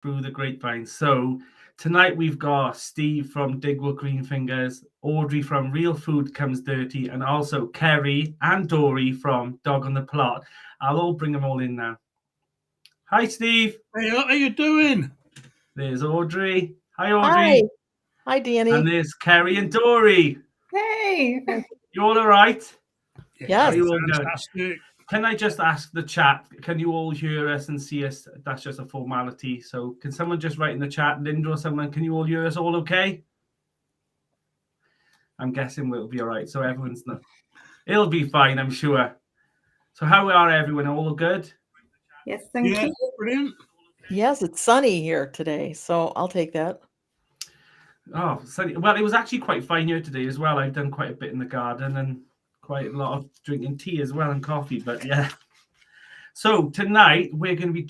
through the grapevine. So tonight we've got Steve from Digwell Green Fingers, Audrey from Real Food Comes Dirty, and also Kerry and Dory from Dog on the Plot. I'll all bring them all in now. Hi, Steve. Hey, how are you doing? There's Audrey. Hi, Audrey. Hi, Danny. And there's Kerry and Dory. Hey. You all right? Yes. Fantastic. Can I just ask the chat, can you all hear us and see us? That's just a formality. So can someone just write in the chat, Linda or someone, can you all hear us all okay? I'm guessing we'll be all right. So everyone's not. It'll be fine, I'm sure. So how are everyone? All good? Yes, thank you. Brilliant. Yes, it's sunny here today, so I'll take that. Oh, sunny. Well, it was actually quite fine here today as well. I've done quite a bit in the garden and quite a lot of drinking tea as well and coffee, but yeah. So tonight we're going to be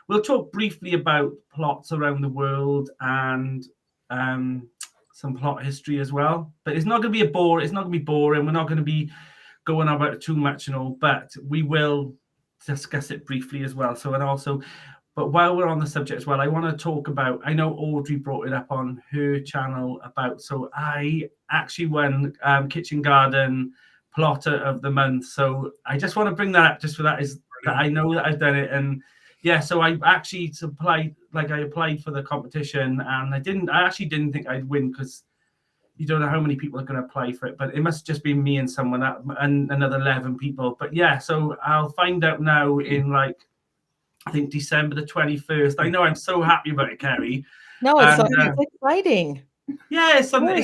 we'll talk briefly about plots around the world and some plot history as well, but it's not going to be it's not going to be boring. We're not going to be going about it too much and all, but we will discuss it briefly as well. So, and also, but while we're on the subject as well, I want to talk about, I know Audrey brought it up on her channel about, so I actually won Kitchen Garden Plotter of the Month. So I just want to bring that up just for that is that I know that I've done it. And yeah, so I actually applied for the competition and I actually didn't think I'd win because you don't know how many people are going to apply for it, but it must just be me and someone and another 11 people. But yeah, so I'll find out now in I think December the 21st. I know I'm so happy about it, Kerry. No, it's exciting. Yeah, it's something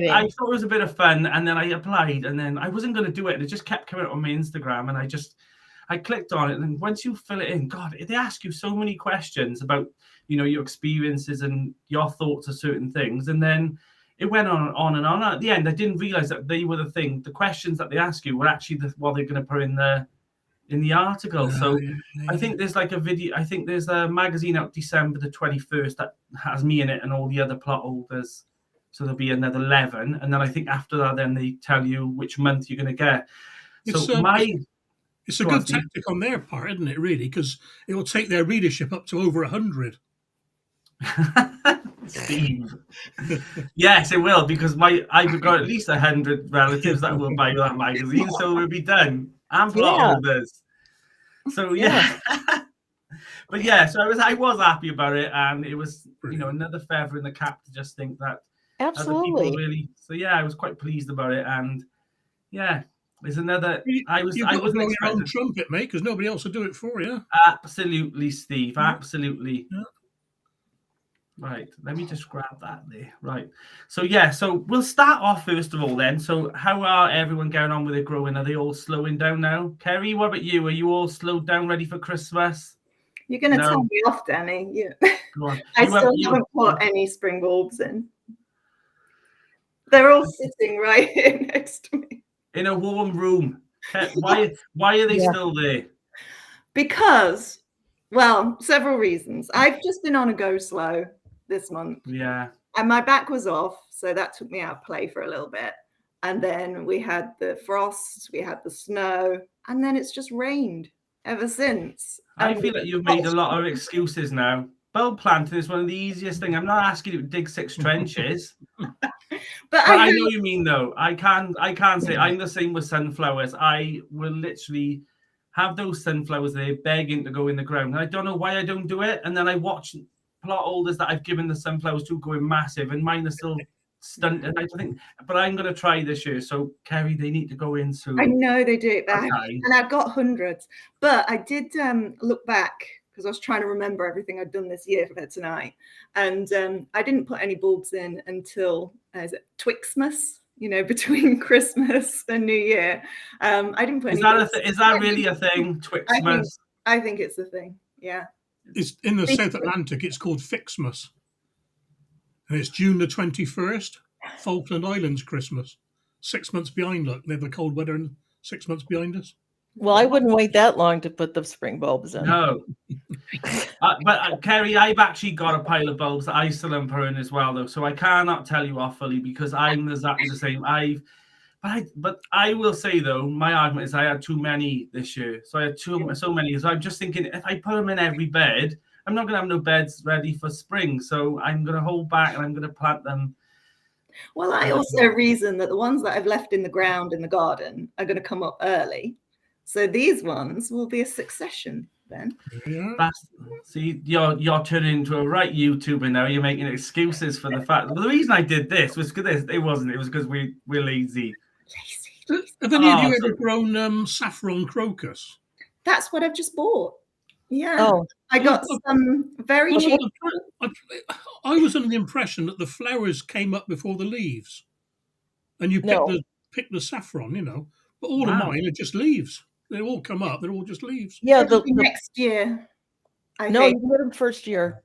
I thought it was a bit of fun, and then I applied, and then I wasn't going to do it, and it just kept coming up on my Instagram, and I clicked on it, and then once you fill it in, God, they ask you so many questions about, your experiences and your thoughts of certain things, and then it went on and on. At the end, I didn't realize that they were the questions that they ask you were actually what they're going to put in the article. So I think there's a video. I think there's a magazine out December the 21st that has me in it and all the other plot holders. So there'll be another 11, and then I think after that, then they tell you which month you're going to get. It's a good tactic on their part, isn't it? Really, because it will take their readership up to over 100. Steve, yes, it will, because I've got at least 100 relatives that will buy that magazine, so we'll be done. And plot holders. So yeah. But yeah, so I was happy about it, and it was another feather in the cap to just think that absolutely really. So yeah, I was quite pleased about it, and yeah, there's another. You've got to blow your own trumpet, mate, because nobody else will do it for you. Absolutely, Steve. Yeah. Absolutely. Yeah. Right, let me just grab that there. Right, so yeah, so we'll start off first of all then. So how are everyone going on with it growing? Are they all slowing down now? Kerry, what about you? Are you all slowed down, ready for Christmas? You're going to tell me off, Danny. Yeah. I still haven't put any spring bulbs in. They're all sitting right here next to me. In a warm room. Why are they still there? Because, well, several reasons. I've just been on a go slow this month. Yeah. And my back was off, so that took me out of play for a little bit. And then we had the frost, we had the snow, and then it's just rained ever since. I feel like you've made a lot of excuses now. Bulb planting is one of the easiest things. I'm not asking you to dig 6 trenches. but I know you mean, though. I can't say I'm the same with sunflowers. I will literally have those sunflowers there begging to go in the ground. And I don't know why I don't do it. And then I watch plot holders that I've given the sunflowers to going massive, and mine are still stunted. I think, but I'm going to try this year. So, Kerry, they need to go in soon. I know they do. And I've got hundreds. But I did look back, because I was trying to remember everything I'd done this year for tonight. And I didn't put any bulbs in until, is it Twixmas? Between Christmas and New Year. I didn't put any bulbs. Is that really a thing, Twixmas? I think it's a thing, yeah. It's in the South Atlantic, it's called Fixmas. And it's June the 21st, Falkland Islands Christmas. 6 months behind, look. They have the cold weather and 6 months behind us. Well, I wouldn't wait that long to put the spring bulbs in. No. But Kerry, I've actually got a pile of bulbs that I still am putting as well, though. So I cannot tell you awfully because I'm exactly the same. But I will say, though, my argument is I had too many this year. So I had so many. So I'm just thinking, if I put them in every bed I'm not gonna have no beds ready for spring, so I'm gonna hold back and I'm gonna plant them. Well, I also reason that the ones that I've left in the ground in the garden are going to come up early. So these ones will be a succession then. Yeah. See, you're turning into a right YouTuber now. You're making excuses for the fact. Well, the reason I did this was because it wasn't. It was because we're lazy. Have any of you ever grown saffron crocus? That's what I've just bought. Yeah. Oh, I got some very cheap. I was under the impression that the flowers came up before the leaves, and you pick the saffron, you know. But all of mine are just leaves. They all come up. They're all just leaves. yeah. Next year. You did them first year.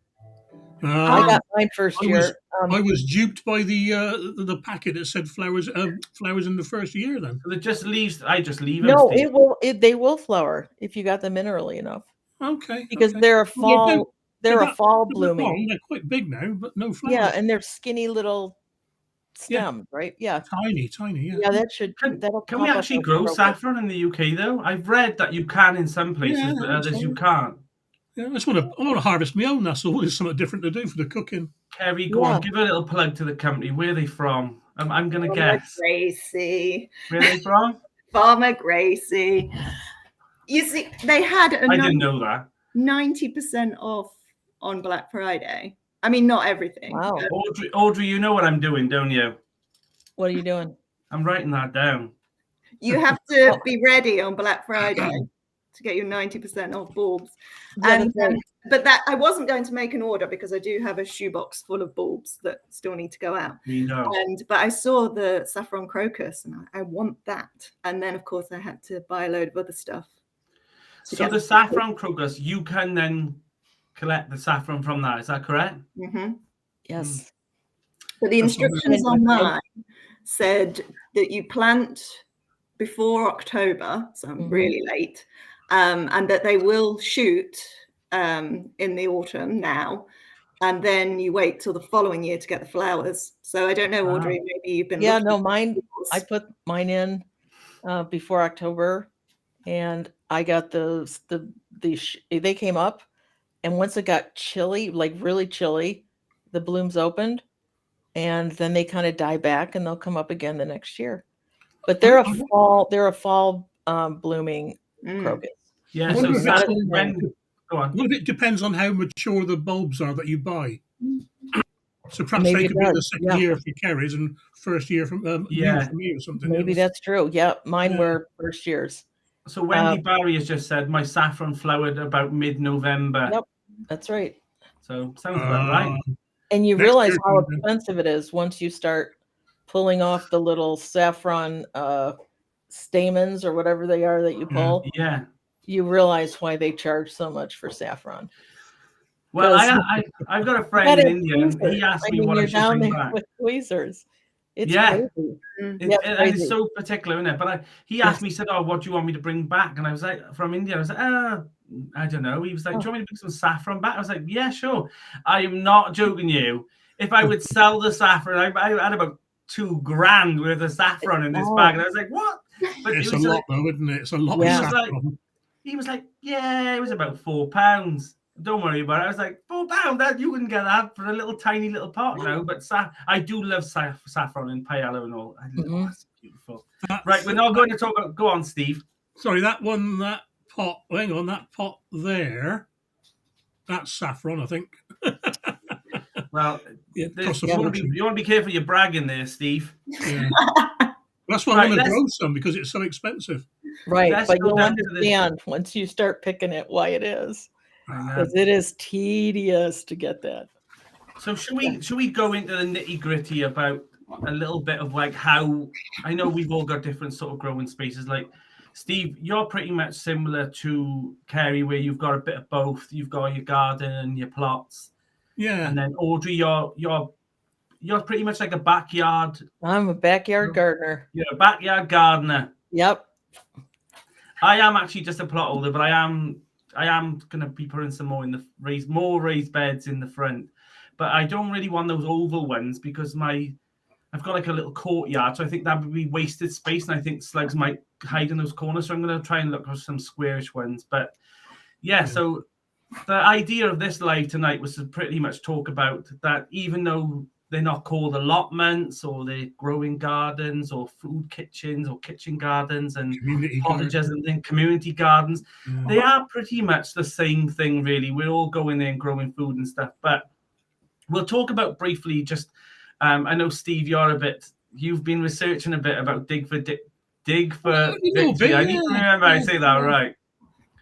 I got mine first year. I was duped by the packet that said flowers in the first year. Then so they're just leaves. I just leave them. No, they will flower if you got them in early enough. Okay. Because they're a fall. They're a fall blooming. They're quite big now, but no flowers. Yeah, and they're skinny little stems, right? Yeah. Tiny. Yeah. Yeah, that should. Can we actually grow saffron in the UK though? I've read that you can in some places, but others you can't. Yeah, I want to harvest my own. That's all. There's something different to do for the cooking. Kerry, go on, give a little plug to the company. Where are they from? I'm going to guess. Gracie. Where are they from? Farmer Gracie. You see, they had I didn't know that. 90% off on Black Friday. I mean, not everything. Wow. Audrey, you know what I'm doing, don't you? What are you doing? I'm writing that down. You have to be ready on Black Friday to get your 90% off bulbs. Yeah, but that I wasn't going to make an order because I do have a shoebox full of bulbs that still need to go out. We know. But I saw the saffron crocus and I want that. And then of course I had to buy a load of other stuff. So the saffron crocus, you can then collect the saffron from that. Is that correct? Mm-hmm. Yes. But the instructions on mine said that you plant before October, so I'm really late, and that they will shoot in the autumn now, and then you wait till the following year to get the flowers. So I don't know, Audrey, maybe you've been mine. I put mine in before October, and I got they came up, and once it got chilly, like really chilly, the blooms opened, and then they kind of die back, and they'll come up again the next year. But they're a fall blooming crocus. Yeah. So go on. Well, it depends on how mature the bulbs are that you buy. So perhaps they could be the second year for Kerry's and first year from me or something. Maybe that's true. Yeah, mine were first years. So Wendy Barry has just said my saffron flowered about mid-November. Yep, that's right. So sounds about right. And you realize how expensive it is once you start pulling off the little saffron stamens or whatever they are that you pull. Yeah. You realize why they charge so much for saffron. Well, I've got a friend in India, and he asked me what I should bring back. With tweezers. It's crazy. It's so particular, isn't it? But he asked me, he said, "Oh, what do you want me to bring back?" And I was like, "From India." I was like, I don't know. He was like, "Do you want me to bring some saffron back?" I was like, "Yeah, sure." I am not joking you. If I would sell the saffron, I had about $2,000 worth of saffron in this bag, and I was like, "What?" But it's a lot, though, isn't it? It's a lot of saffron. He was like, "Yeah, it was about £4. Don't worry about it." I was like, £4? That you wouldn't get that for a little tiny little pot now. But I do love saffron and paella and all. That's beautiful. Right, we're not going to talk about. Go on, Steve. Sorry, that pot. Hang on, that pot there. That's saffron, I think. Well, you want to be careful you're bragging there, Steve. Yeah. That's why I want to grow some because it's so expensive. Right, but you'll understand once you start picking it why it is. Because it is tedious to get that. So should we go into the nitty-gritty about a little bit of like how I know we've all got different sort of growing spaces. Like Steve, you're pretty much similar to Kerry, where you've got a bit of both. You've got your garden and your plots. Yeah. And then Audrey, you're pretty much like a backyard. I'm a backyard gardener. You're a backyard gardener. Yep. I am actually just a plot holder, but I am going to be putting some more in the raised beds in the front. But I don't really want those oval ones because I've got like a little courtyard, so I think that would be wasted space, and I think slugs might hide in those corners. So I'm going to try and look for some squarish ones. But yeah. So the idea of this live tonight was to pretty much talk about that, even though they're not called allotments or they're growing gardens or food kitchens or kitchen gardens and Community cottages garden. and then community gardens, Yeah. they are pretty much the same thing, really. We're all going there and growing food and stuff. But we'll talk about briefly just, I know, Steve, you've been researching a bit about Dig for Victory. I need to remember I say that right.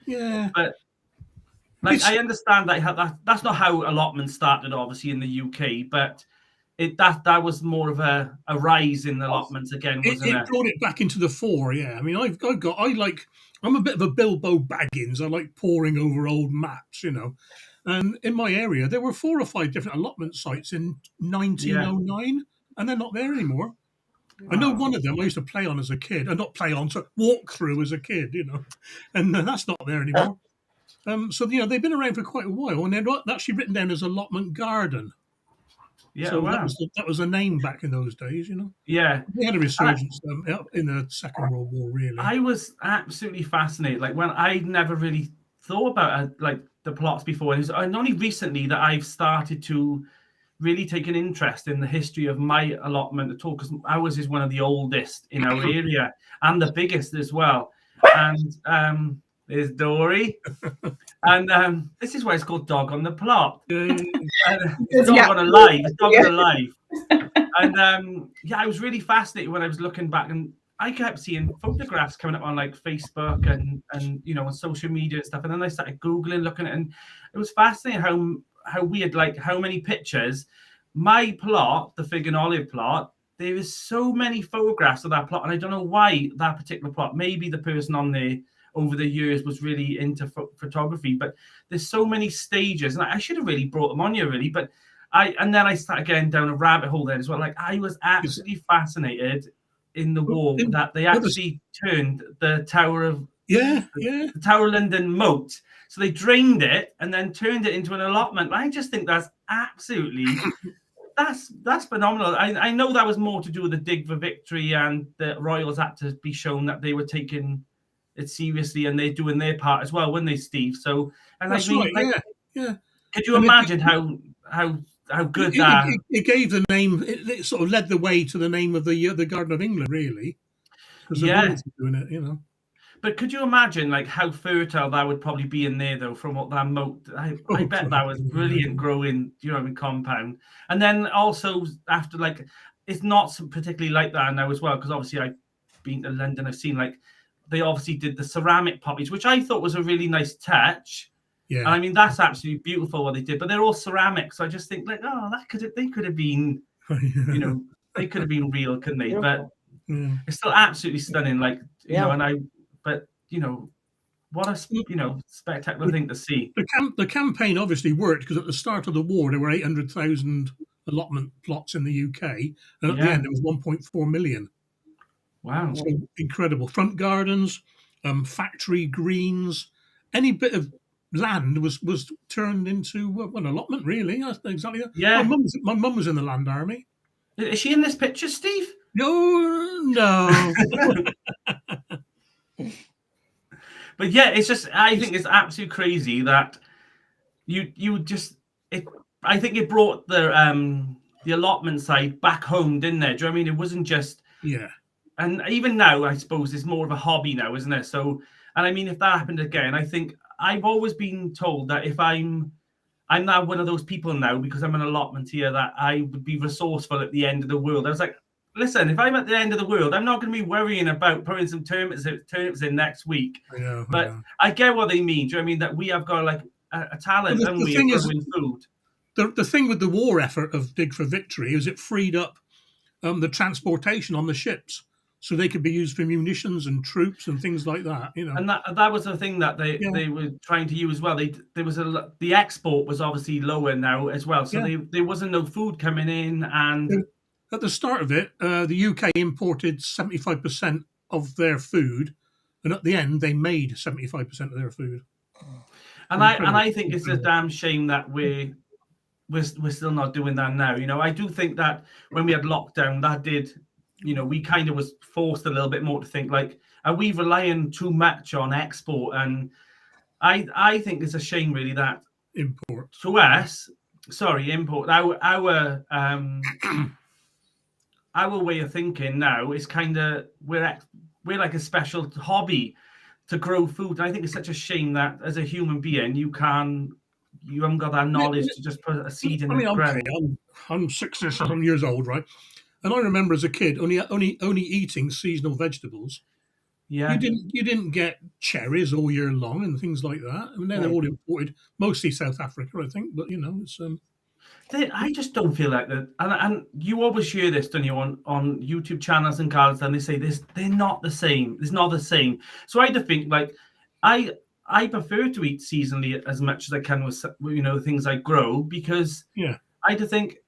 Yeah. But like, I understand that's not how allotments started, obviously, in the UK, but that was more of a rise in allotments again, wasn't it? It brought it back into the fore, yeah. I mean, I'm a bit of a Bilbo Baggins. I like poring over old maps, you know. And in my area, there were 4 or 5 different allotment sites in 1909, and they're not there anymore. I know one of them I used to play on as a kid, and not play on, so walk through as a kid, you know, and that's not there anymore. So, you know, they've been around for quite a while, and they're actually written down as Allotment Garden. Yeah, So wow. that was a name back in those days, you know. Yeah. They had a resurgence in the Second World War, really. I was absolutely fascinated. Like, when I'd never really thought about like the plots before, and only recently that I've started to really take an interest in the history of my allotment at all, because ours is one of the oldest in our area and the biggest as well. And there's Dory. And this is why it's called Dog on the Plot. It's Dog on a Live. It's Dog on a Live. And I was really fascinated when I was looking back, and I kept seeing photographs coming up on like Facebook and you know, on social media and stuff. And then I started Googling, looking at it, and it was fascinating how weird, like how many pictures. My plot, the Fig and Olive plot, there is so many photographs of that plot, and I don't know why that particular plot. Maybe the person on there over the years was really into photography, but there's so many stages, and I should have really brought them on you, really. But then I started getting down a rabbit hole there as well. Like, I was absolutely fascinated in the war that they actually turned the Tower of the Tower of London moat. So they drained it and then turned it into an allotment. I just think that's absolutely that's phenomenal. I know that was more to do with the Dig for Victory, and the royals had to be shown that they were taking it seriously and they're doing their part as well, weren't they, Steve? So, and that's right, yeah. Could you imagine how good that it gave the name? It sort of led the way to the name of the Garden of England, really, because the royals were doing it, you know. But could you imagine like how fertile that would probably be in there, though, from what that moat? I bet that was brilliant growing, you know, in compound. And then also after, like, it's not particularly like that now as well, because obviously I've been to London. I've seen like they obviously did the ceramic poppies, which I thought was a really nice touch. Yeah, and I mean that's absolutely beautiful what they did. But they're all ceramic, so I just think like, oh, they could have been, you know, they could have been real, couldn't they? But it's still absolutely stunning. Like, you know, but you know, what a spectacular thing to see. The campaign obviously worked, because at the start of the war there were 800,000 allotment plots in the UK, and at the end there was 1.4 million. Wow, so incredible! Front gardens, factory greens, any bit of land was turned into an allotment. Really, that's exactly. Yeah, my mum was in the Land Army. Is she in this picture, Steve? No. But yeah, it's just, I think it's absolutely crazy that you just it. I think it brought the allotment side back home, didn't it? Do you know what I mean? It wasn't just And even now, I suppose it's more of a hobby now, isn't it? So, and I mean, if that happened again, I think I've always been told that if I'm now one of those people now, because I'm an allotment here, that I would be resourceful at the end of the world. I was like, listen, if I'm at the end of the world, I'm not going to be worrying about putting some turnips in next week. But I get what they mean. Do you know what I mean? That we have got like a talent, and we are growing food. The thing with the war effort of Dig for Victory is it freed up the transportation on the ships, so they could be used for munitions and troops and things like that, you know. And that was the thing that they were trying to use as well. The export was obviously lower now as well, so there wasn't no food coming in. And at the start of it, the UK imported 75% of their food, and at the end they made 75% of their food. And I think it's a damn shame that we're still not doing that now. You know, I do think that when we had lockdown, that did, you know, we kind of was forced a little bit more to think like, are we relying too much on export? And I think it's a shame really that Import. to us, import our way of thinking now is kind of we're like a special hobby to grow food. And I think it's such a shame that as a human being you haven't got that knowledge to just put a seed in the ground. I'm 6 or 7 years old, right? And I remember as a kid only eating seasonal vegetables. Yeah. You didn't get cherries all year long and things like that. I mean, they're all imported, mostly South Africa, I think. But it's I just don't feel like that. And you always hear this, don't you, on YouTube channels and gardens, and they say this, they're not the same. It's not the same. So I do think like I prefer to eat seasonally as much as I can with the things I grow, because I do think,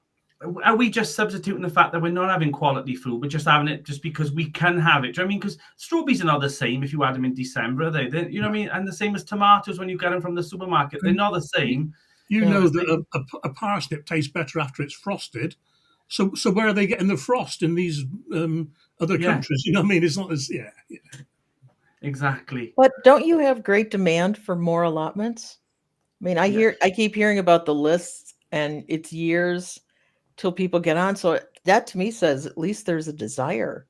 are we just substituting the fact that we're not having quality food? We're just having it just because we can have it. Do you know what I mean? Because strawberries are not the same if you add them in December, are they? You know what I mean? And the same as tomatoes when you get them from the supermarket. They're not the same. You know that a parsnip tastes better after it's frosted. So where are they getting the frost in these other countries? You know what I mean? It's not as Exactly. But don't you have great demand for more allotments? I mean, I keep hearing about the lists, and it's years till people get on. So that to me says at least there's a desire.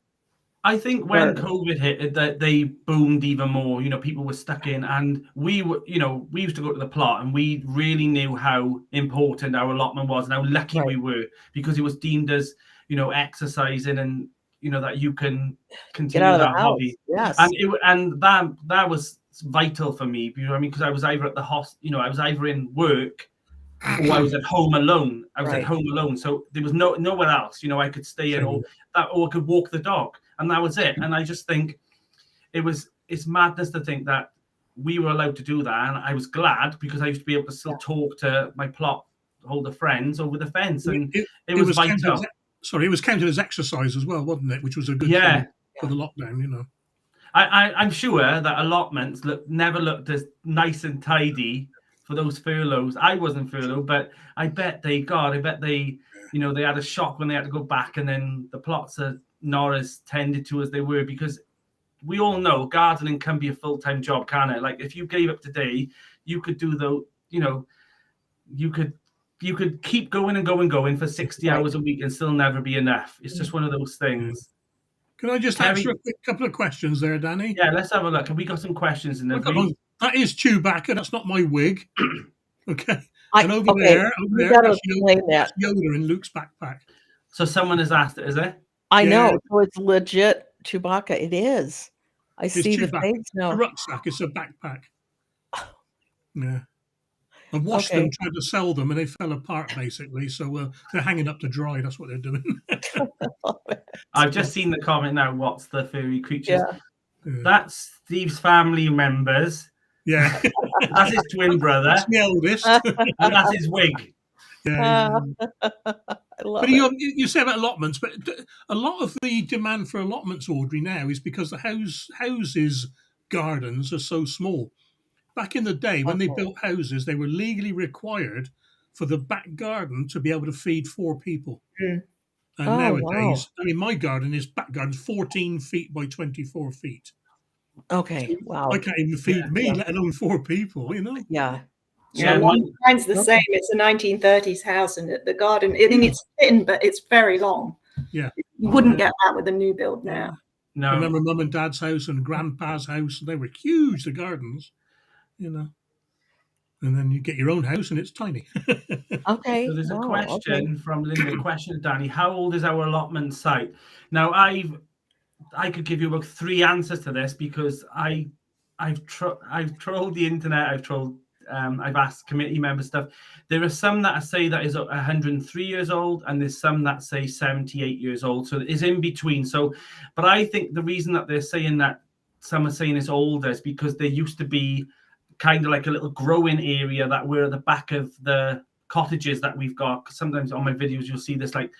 I think when COVID hit, that they boomed even more. People were stuck in, and we used to go to the plot, and we really knew how important our allotment was and how lucky we were, because it was deemed as exercising, and that you can continue that hobby. Yes, and that was vital for me. You know what I mean? Because I was either at the I was either in work, or I was at home alone. At home alone, so there was nowhere else. I could stay in, or I could walk the dog. And that was it. And I just think it's madness to think that we were allowed to do that. And I was glad, because I used to be able to still talk to my plot holder friends over the fence. And it was vital. It was counted as exercise as well, wasn't it? Which was a good thing for the lockdown, I'm sure that allotments never looked as nice and tidy for those furloughs. I wasn't furloughed, but I bet they they had a shock when they had to go back, and then the plots are not as tended to as they were, because we all know gardening can be a full-time job, can it? Like if you gave up today, you could do you could keep going and going for 60 hours a week and still never be enough. It's just one of those things. Can I just answer a quick couple of questions there, Danny? Yeah, let's have a look. Have we got some questions in there? That is Chewbacca. That's not my wig. Okay. And over there, that's Yoda in Luke's backpack. So someone has asked it, is it? I know. So it's legit Chewbacca. It is. It's see Chewbacca. The face now. A rucksack. It's a backpack. Yeah. I watched them try to sell them, and they fell apart basically. So they're hanging up to dry. That's what they're doing. I've just seen the comment now. What's the furry creatures? Yeah. That's Steve's family members. Yeah. That's his twin brother. That's the eldest. And that's his wig. Yeah. I love but you say about allotments, but a lot of the demand for allotments, Audrey, now is because the houses gardens are so small. Back in the day, when they built houses, they were legally required for the back garden to be able to feed 4 people. And nowadays, I mean, my back garden's 14 feet by 24 feet. Okay, wow. I can't even feed me, let alone 4 people, Yeah. Yeah, mine's the same. It's a 1930s house, and the garden, it's thin, but it's very long. Yeah. You wouldn't get that with a new build now. No. I remember Mum and Dad's house and Grandpa's house. They were huge, the gardens, And then you get your own house and it's tiny. Okay. So there's a question from Linda. Question, Danny. How old is our allotment site? Now, I could give you about 3 answers to this, because I've trolled the internet. I've asked committee member stuff. There are some that say that is 103 years old, and there's some that say 78 years old. So it's in between. So, but I think the reason that they're saying that some are saying it's older is because there used to be kind of like a little growing area that were at the back of the cottages that we've got. Sometimes on my videos, you'll see this like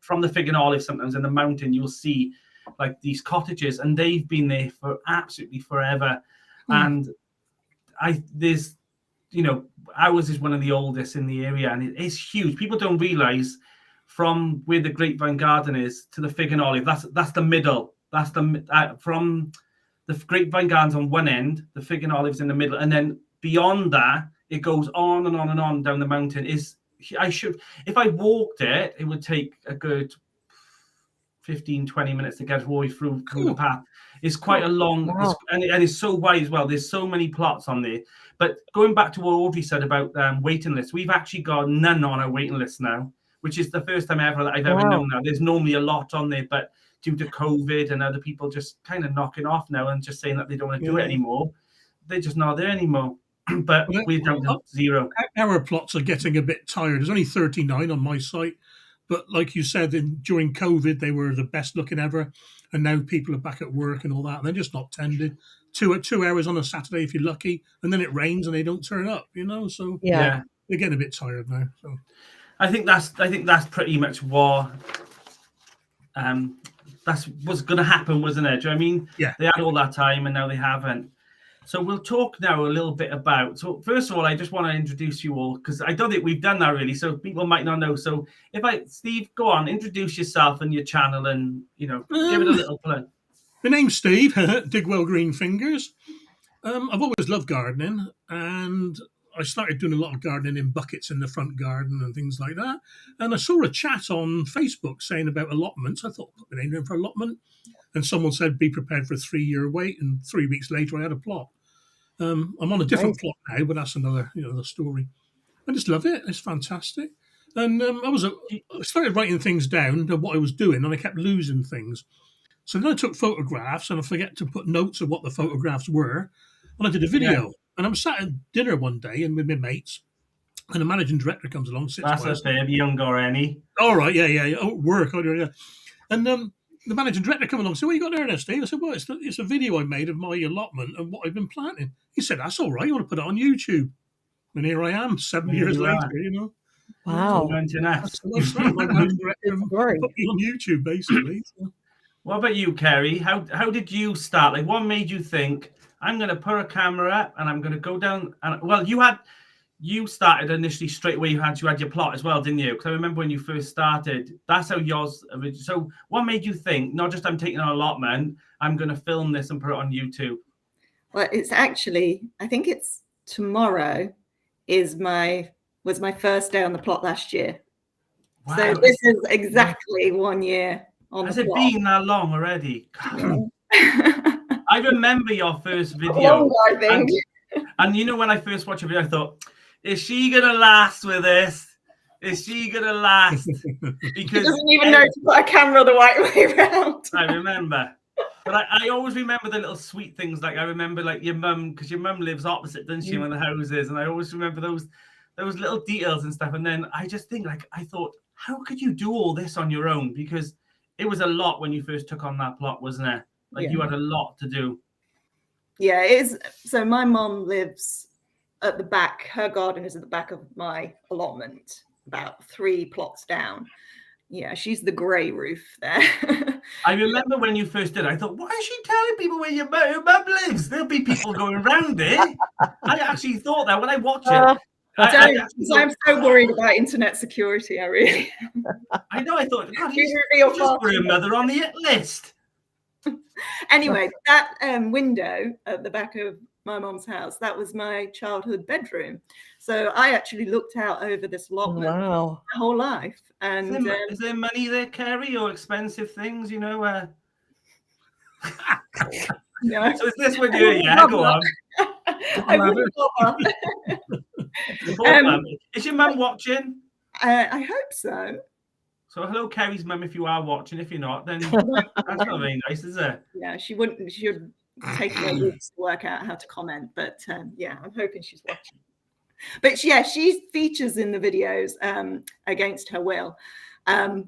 from the fig and olive. Sometimes in the mountain, you'll see like these cottages, and they've been there for absolutely forever. And there's ours is one of the oldest in the area, and it is huge. People don't realize from where the grapevine garden is to the fig and olive, that's the middle. That's from the grapevine garden's on one end, the fig and olive's in the middle, and then beyond that, it goes on and on and on down the mountain. If I walked it, it would take a good 15-20 minutes to get all the way through the path. It's quite a long, Wow. and it's so wide as well. There's so many plots on there. But going back to what Audrey said about waiting lists, we've actually got none on our waiting list now, which is the first time ever that I've ever known now. There's normally a lot on there, but due to COVID and other people just kind of knocking off now and just saying that they don't want to do it anymore, they're just not there anymore. But we're down to 0. Our plots are getting a bit tired. There's only 39 on my site. But like you said, during COVID, they were the best looking ever. And now people are back at work and all that. And they're just not tended. 2 hours on a Saturday if you're lucky. And then it rains and they don't turn up, So Yeah. they're getting a bit tired now. So I think that's pretty much what that's what's going to happen, wasn't it? Do you know what I mean? Yeah. They had all that time and now they haven't. So we'll talk now a little bit about. So first of all, I just want to introduce you all because I don't think we've done that really. So people might not know. So Steve, go on, introduce yourself and your channel, and give it a little plug. my name's Steve, Digwell Green Fingers. I've always loved gardening, and I started doing a lot of gardening in buckets in the front garden and things like that. And I saw a chat on Facebook saying about allotments. I thought, put my name in for allotment. And someone said, be prepared for a 3-year wait. And 3 weeks later, I had a plot. I'm on a different plot now, but that's another story. I just love it. It's fantastic. And I started writing things down, what I was doing, and I kept losing things. So then I took photographs, and I forget to put notes of what the photographs were. And I did a video. Yeah. And I was sat at dinner one day and with my mates, and the managing director comes along. That's a babe. You haven't got any. All right, yeah. Oh, work. And the managing director came along and said, what you got there, Steve? I said, well, it's a video I made of my allotment and what I've been planting. He said, that's all right. You want to put it on YouTube? And here I am, 7 years later, Wow. That's my managing director put me on YouTube, basically. So. What about you, Kerry? How did you start? Like, what made you think, I'm going to put a camera up and I'm going to go down? And well, you started initially straight away. You had your plot as well, didn't you? Because I remember when you first started, that's how yours. So what made you think, not just I'm taking an allotment, I'm going to film this and put it on YouTube? Well, it's actually, I think it's tomorrow was my first day on the plot last year. Wow. So this is exactly 1 year on the plot. Has it been that long already? I remember your first video. I think. And when I first watched your video, I thought, is she going to last with this? Is she going to last? Because she doesn't even know to put a camera the right way around. I remember. But I always remember the little sweet things. Like I remember like your mum, because your mum lives opposite, doesn't she, when the house is? And I always remember those little details and stuff. And then I just think I thought, how could you do all this on your own? Because it was a lot when you first took on that plot, wasn't it? Like you had a lot to do. Yeah, it is. So my mom lives at the back. Her garden is at the back of my allotment, about 3 plots down. Yeah, she's the grey roof there. I remember when you first did it, I thought, why is she telling people where your mum lives? There'll be people going around it. I actually thought that when I watched it. I'm so worried about internet security. I really. I know. I thought, God, you just put your mother on the list. Anyway, that window at the back of my mom's house, that was my childhood bedroom. So I actually looked out over this allotment my whole life. And is there money there, Kerry, or expensive things? No. So is this what you're? Yeah, go on. Is your mum watching? I hope so. So hello, Kerry's mum, if you are watching. If you're not, then that's not very nice, is it? Yeah, she wouldn't. She would take more weeks to work out how to comment. But yeah, I'm hoping she's watching. But yeah, she features in the videos against her will. So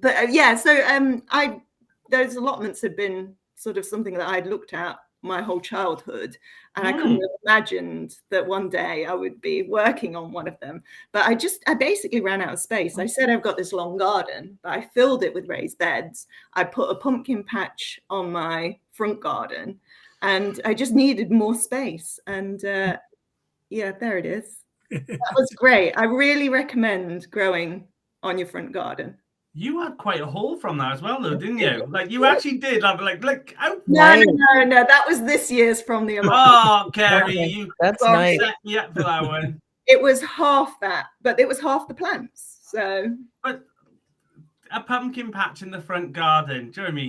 those allotments had been sort of something that I'd looked at my whole childhood, and I couldn't have imagined that one day I would be working on one of them. But I basically ran out of space. I said I've got this long garden, but I filled it with raised beds. I put a pumpkin patch on my front garden, and I just needed more space. And there it is. That was great. I really recommend growing on your front garden. You had quite a haul from that as well, though, didn't you? Like you actually did. I'm like, look out. No. That was this year's from the allotment. Oh, Kerry, you That's Sorry. nice. set me up for that one. It was half that, but it was half the plants. So But a pumpkin patch in the front garden. Do you know what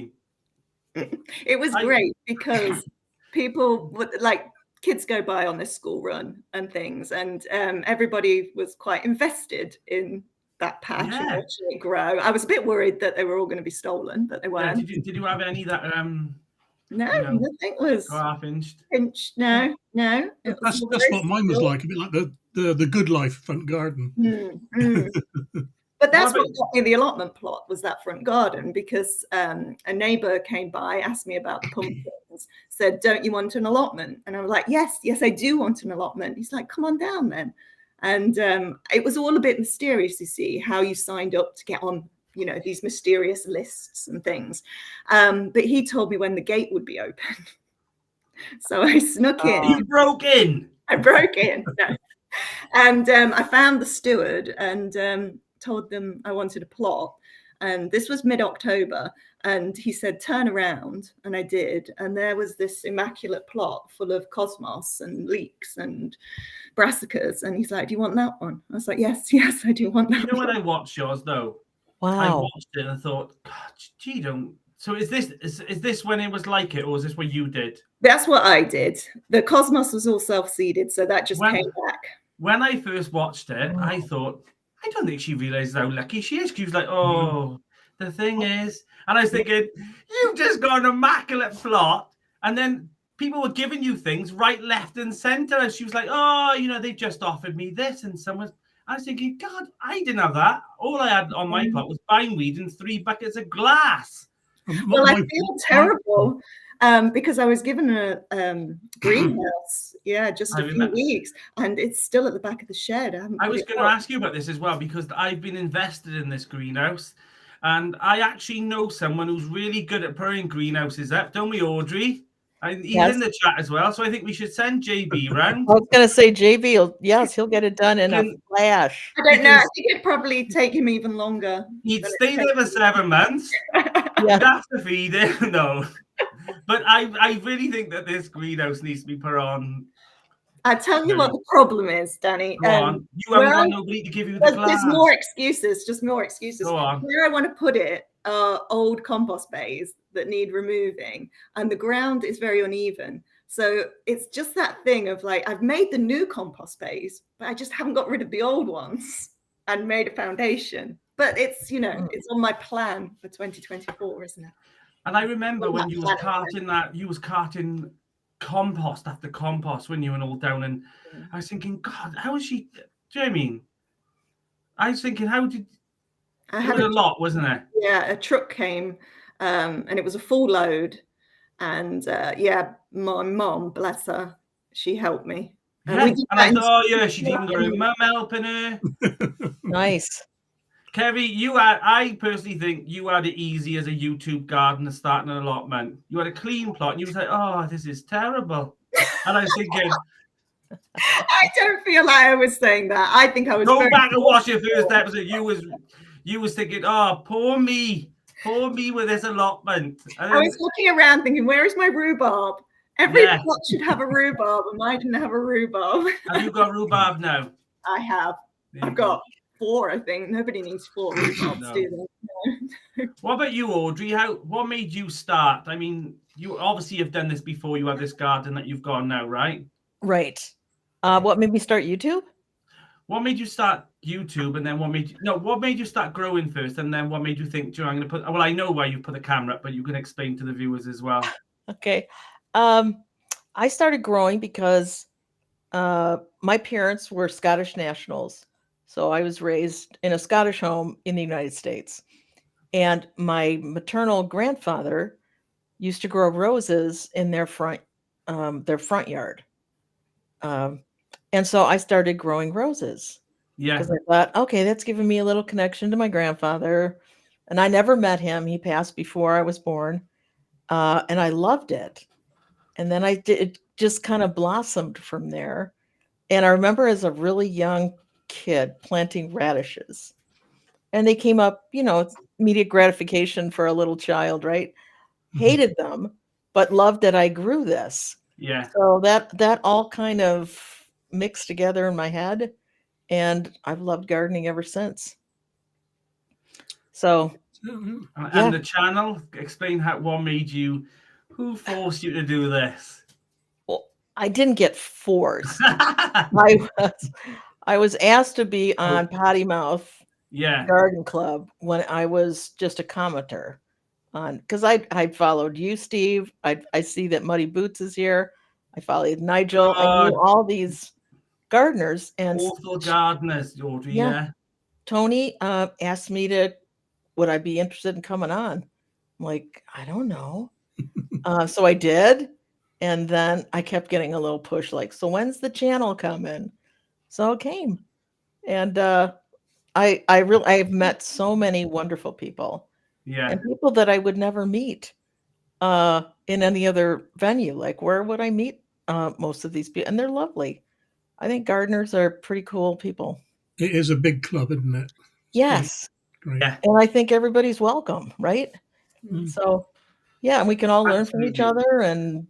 I mean? it was great because people would like kids go by on this school run and things, and everybody was quite invested in that patch and watching it grow. I was a bit worried that they were all going to be stolen, but they weren't. Yeah, did you have any that No, you know, nothing was half-inched? pinched. No. That's what mine was like. A bit like the good life front garden. But that's what got me the allotment plot, was that front garden, because a neighbour came by, asked me about the pumpkins, said, "Don't you want an allotment?" And I was like, yes, I do want an allotment. He's like, "Come on down then." And it was all a bit mysterious, you see, how you signed up to get on, you know, these mysterious lists and things. But he told me when the gate would be open. So I snuck in. You broke in. I broke in. No. And I found the steward and told them I wanted a plot. And this was mid-October. And he said, "Turn around." And I did. And there was this immaculate plot full of cosmos and leeks and brassicas. And he's like, "Do you want that one?" I was like, yes, I do want that You know one. when I watched yours, though? Wow. I watched it and I thought, God, gee, don't. So is this when it was like it, or is this what you did? That's what I did. The cosmos was all self-seeded, so that just came back. When I first watched it, I thought, I don't think she realized how lucky she is. She was like, "Oh, the thing is," and I was thinking, you've just got an immaculate plot, and then people were giving you things right, left, and center. And she was like, "Oh, you know, they just offered me this," and someone. I was thinking, God, I didn't have that. All I had on my plot was bindweed and 3 buckets of glass. Well, I feel terrible because I was given a greenhouse, just a few weeks, and it's still at the back of the shed. I was going to ask you about this as well, because I've been invested in this greenhouse, and I actually know someone who's really good at putting greenhouses up, don't we, Audrey? And he's in the chat as well, so I think we should send JB round. I was going to say JB, he'll get it done in a flash. I don't know. I think it'd probably take him even longer. He'd stay there for 7 months. You'd have to feed him, no. But I really think that this greenhouse needs to be put on. I tell you what the problem is, Danny. Go on. You haven't got nobody to give you the glass. There's more excuses, just more excuses. Go on. Where I want to put it are old compost bays that need removing, and the ground is very uneven. So it's just that thing of like, I've made the new compost bays, but I just haven't got rid of the old ones and made a foundation. But it's, it's on my plan for 2024, isn't it? And I remember when you was carting compost after compost when you were all down, and I was thinking, God, how is she? Do you know what I mean? I was thinking, how did? I had a lot, wasn't it? Yeah, a truck came, and it was a full load, and my mom, bless her, she helped me. And I thought, she'd even got her mum helping her. Nice. Kerry, I personally think you had it easy as a YouTube gardener starting an allotment. You had a clean plot, and you was like, "Oh, this is terrible." And I was thinking, I don't feel like I was saying that. I think I was. Go back and watch your first episode. You was thinking, "Oh, poor me with this allotment." I was looking around thinking, "Where is my rhubarb? Every plot should have a rhubarb, and I didn't have a rhubarb." Have you got rhubarb now? I have. I've got 4, I think. Nobody needs 4 rhubarbs, do they? No. What about you, Audrey? What made you start? I mean, you obviously have done this before. You have this garden that you've got now, right? Right. What made me start YouTube? What made you start YouTube, and then what made you start growing first, and then what made you think, I'm going to put? Well, I know why you put the camera up, but you can explain to the viewers as well. Okay. I started growing because my parents were Scottish nationals. So I was raised in a Scottish home in the United States. And my maternal grandfather used to grow roses in their front yard. And so I started growing roses. Yeah. Because I thought, okay, that's giving me a little connection to my grandfather. And I never met him. He passed before I was born. And I loved it. And then it just kind of blossomed from there. And I remember as a really young kid planting radishes. and they came up, it's immediate gratification for a little child, right? Hated them, but loved that I grew this. Yeah. So that all kind of mixed together in my head, and I've loved gardening ever since. So And the channel, explain what made you, who forced you to do this? well, I didn't get forced. I was asked to be on Potty Mouth Yeah. Garden Club when I was just a commenter on, because I'd followed you, Steve. I see that Muddy Boots is here. I followed Nigel. I knew all these gardeners and Awful gardeners, Audrey. Yeah. Tony asked me would I be interested in coming on? I'm like, I don't know. So I did. And then I kept getting a little push, like, so when's the channel coming? So it came. And I've met so many wonderful people. Yeah. And people that I would never meet in any other venue. Like, where would I meet most of these people? And they're lovely. I think gardeners are pretty cool people. It is a big club, isn't it? Yes. Great. Yeah. And I think everybody's welcome, right? So, yeah, and we can all learn from each other. And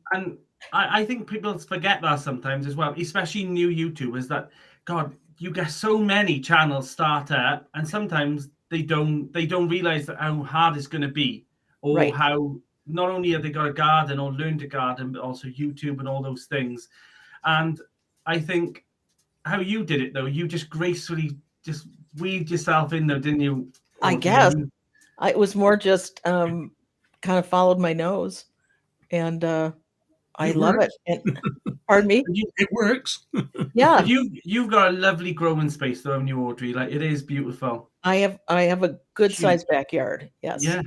I think people forget that sometimes as well, especially new YouTubers, that, God, you get so many channels start up, and sometimes they don't realize that how hard it's going to be, or how not only have they got a garden or learn to garden, but also YouTube and all those things. And I think how you did it, though, you just gracefully just weaved yourself in, though, didn't you? I guess it was more just kind of followed my nose, and I love it. And, pardon me? It works. Yeah. But you've got a lovely growing space, though, haven't you, Audrey? Like, it is beautiful. I have a good sized backyard. Yes. Yeah.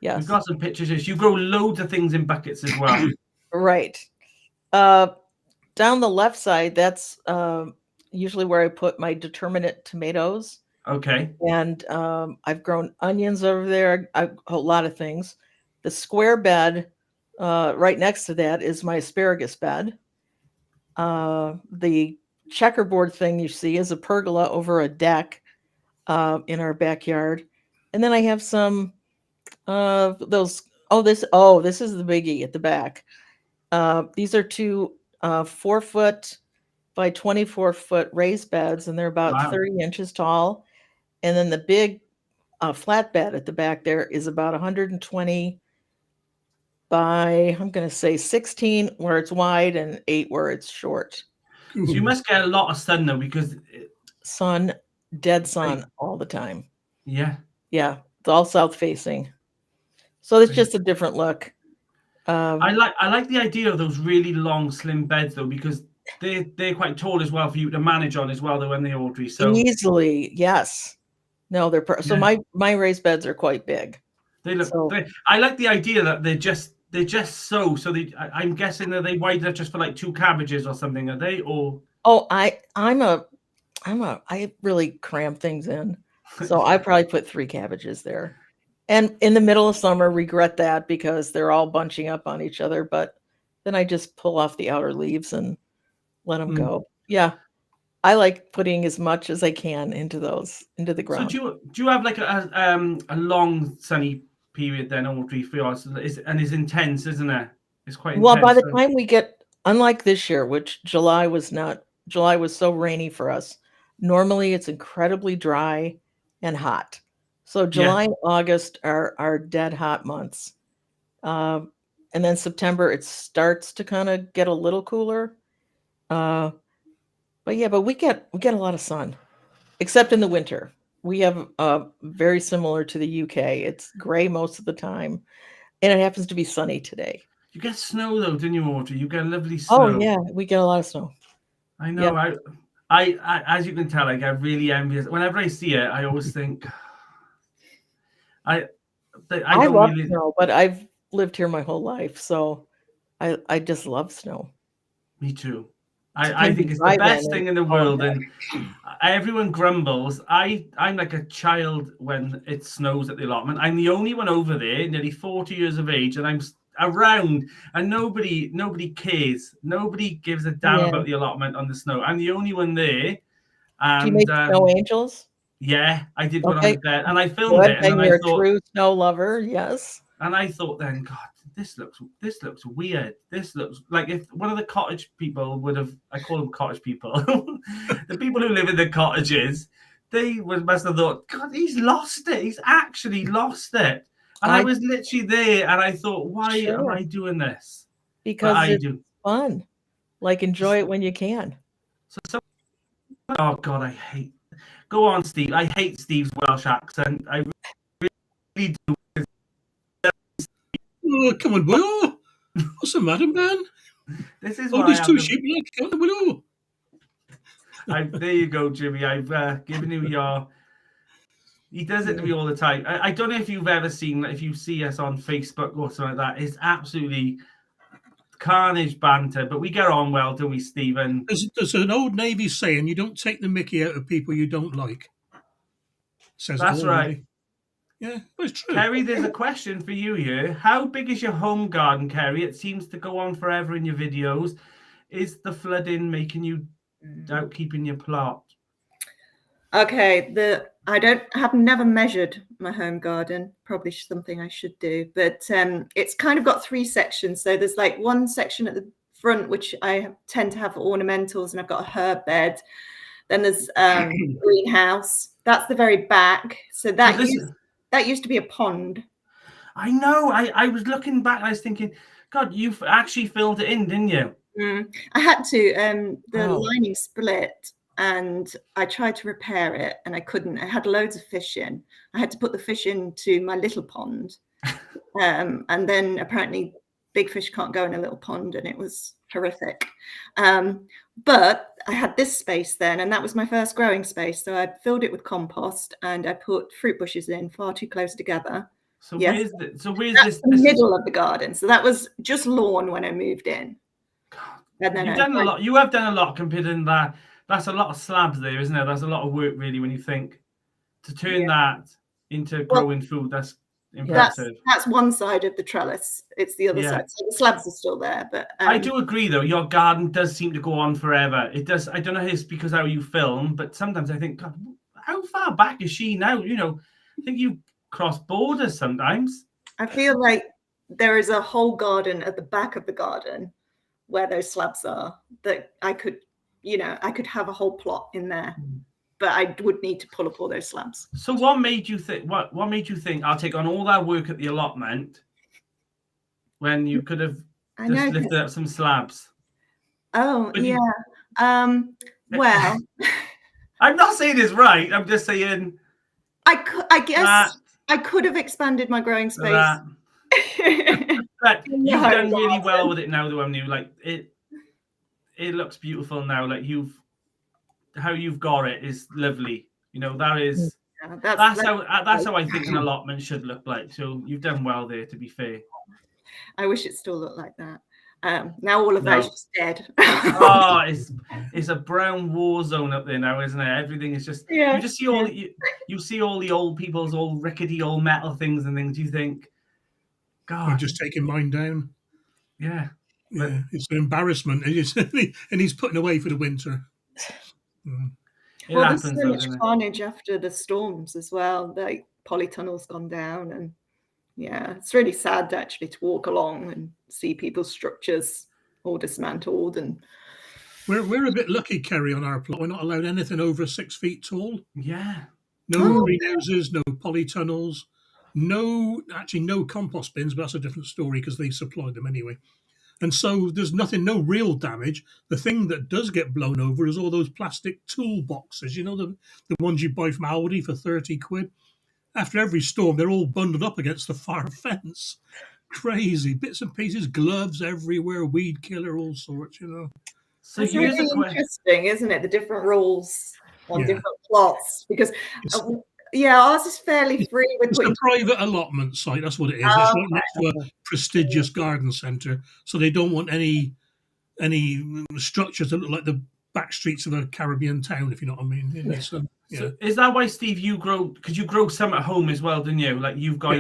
Yes. We've got some pictures. You grow loads of things in buckets as well. Right. Down the left side, that's usually where I put my determinate tomatoes. Okay. And I've grown onions over there, a lot of things. The square bed right next to that is my asparagus bed. The checkerboard thing you see is a pergola over a deck in our backyard. And then I have some those. This is the biggie at the back. These are two 4-foot by 24-foot raised beds, and they're about 30 inches tall. And then the big flat bed at the back there is about 120 by, I'm going to say 16 where it's wide and 8 where it's short. So you must get a lot of sun, though, because dead sun all the time. Yeah. Yeah. It's all south facing. So it's just a different look. I like the idea of those really long, slim beds, though, because they're quite tall as well for you to manage on as well, though, when they Audrey. So easily, yes. No, so my raised beds are quite big. They look. I like the idea that they're just so. I'm guessing that they wide enough just for like 2 cabbages or something. Are they? Or I really cram things in, so I probably put 3 cabbages there. And in the middle of summer, regret that because they're all bunching up on each other. But then I just pull off the outer leaves and let them go. Yeah, I like putting as much as I can into the ground. So do you have like a long sunny period then, Audrey, for yours? And it's intense, isn't it? It's quite intense. Well, by the time we get, unlike this year, which July was so rainy for us. Normally, it's incredibly dry and hot. So July and August are dead hot months. And then September, it starts to kind of get a little cooler. But we get a lot of sun, except in the winter. We have very similar to the UK. It's gray most of the time, and it happens to be sunny today. You get snow though, didn't you, Audrey? You get lovely snow. Oh yeah, we get a lot of snow. I know. Yeah. I as you can tell, I get really envious. Whenever I see it, I always think I love snow, but I've lived here my whole life, so I just love snow. Me too. I think it's the best thing in the world, and everyone grumbles. I'm like a child when it snows at the allotment. I'm the only one over there, nearly 40 years of age, and I'm around, and nobody cares. Nobody gives a damn about the allotment on the snow. I'm the only one there. And, do you make snow angels? Yeah, I did one on Okay. the bed, and I filmed Good. it, and Then then you're I a thought, true snow lover. Yes. and I thought, then God, this looks weird. This looks like if one of the cottage people would have, I call them cottage people, the people who live in the cottages, must have thought, God, he's lost it. He's actually lost it. And I was literally there, and I thought, why am I doing this? Because I it's do. fun. Like, enjoy it when you can. So, oh God, I hate. Go on, Steve. I hate Steve's Welsh accent. I really do. Oh, come on, boy. Oh, what's the matter, man? This is Oh, why these I two have sheep, like, come on, boy. Oh. there you go, Jimmy. I've given you your. He does it to me all the time. I don't know if you've ever seen, if you see us on Facebook or something like that. It's absolutely carnage banter, but we get on well, don't we, Stephen? There's an old Navy saying, you don't take the mickey out of people you don't like. Says That's it all, right. really. Yeah, but it's true. Kerry, there's a question for you here. How big is your home garden, Kerry? It seems to go on forever in your videos. Is the flooding making you doubt keeping your plot? Okay, I've never measured my home garden. Probably something I should do, but it's kind of got 3 sections. So there's like one section at the front which I tend to have ornamentals, and I've got a herb bed. Then there's greenhouse. That's the very back. So that used to be a pond. I know. I was looking back and I was thinking, God, you've actually filled it in, didn't you? I had to. The lining split, and I tried to repair it, and I couldn't. I had loads of fish in. I had to put the fish into my little pond, and then apparently big fish can't go in a little pond, and it was horrific. But I had this space then, and that was my first growing space. So I filled it with compost, and I put fruit bushes in far too close together. So yes. where's That's the middle of the garden. So that was just lawn when I moved in. You've done a lot. You have done a lot considering that. That's a lot of slabs there, isn't it? That's a lot of work, really, when you think to turn that into growing food. That's impressive. That's one side of the trellis. It's the other side. So the slabs are still there, but I do agree, though. Your garden does seem to go on forever. It does. I don't know if it's because how you film, but sometimes I think, God, how far back is she now? You know, I think you cross borders sometimes. I feel like there is a whole garden at the back of the garden where those slabs are that I could have a whole plot in there, but I would need to pull up all those slabs. So what made you think I'll take on all that work at the allotment when you could have just lifted up some slabs? Oh, yeah. Well, I'm not saying it's right. I'm just saying I guess I could have expanded my growing space. But you've done really well with it now, though. Like it looks beautiful now. Like how you've got it is lovely. You know, that is that's how I think an allotment should look like. So you've done well there, to be fair. I wish it still looked like that. Now all of that is just dead. Oh, it's a brown war zone up there now, isn't it? Everything is just you just see you see all the old people's old rickety old metal things and things. You think, God, I'm just taking mine down. Yeah, it's an embarrassment, and he's putting away for the winter. Well, there's so much carnage after the storms as well. Like polytunnel's gone down, and it's really sad actually to walk along and see people's structures all dismantled. And we're a bit lucky, Kerry, on our plot. We're not allowed anything over 6 feet tall. Yeah, no greenhouses, no polytunnels. No compost bins, but that's a different story because they supplied them anyway. And so there's no real damage. The thing that does get blown over is all those plastic toolboxes, you know, the ones you buy from Aldi for 30 quid. After every storm, they're all bundled up against the far fence. Crazy. Bits and pieces, gloves everywhere, weed killer, all sorts, you know. So it's really interesting, isn't it? The different rules on different plots. Because... ours is fairly free. It's a private allotment site. That's what it is. It's right next to a prestigious garden centre, so they don't want any structures that look like the back streets of a Caribbean town, if you know what I mean. So is that why, Steve, you grow some at home as well, didn't you? Like you've got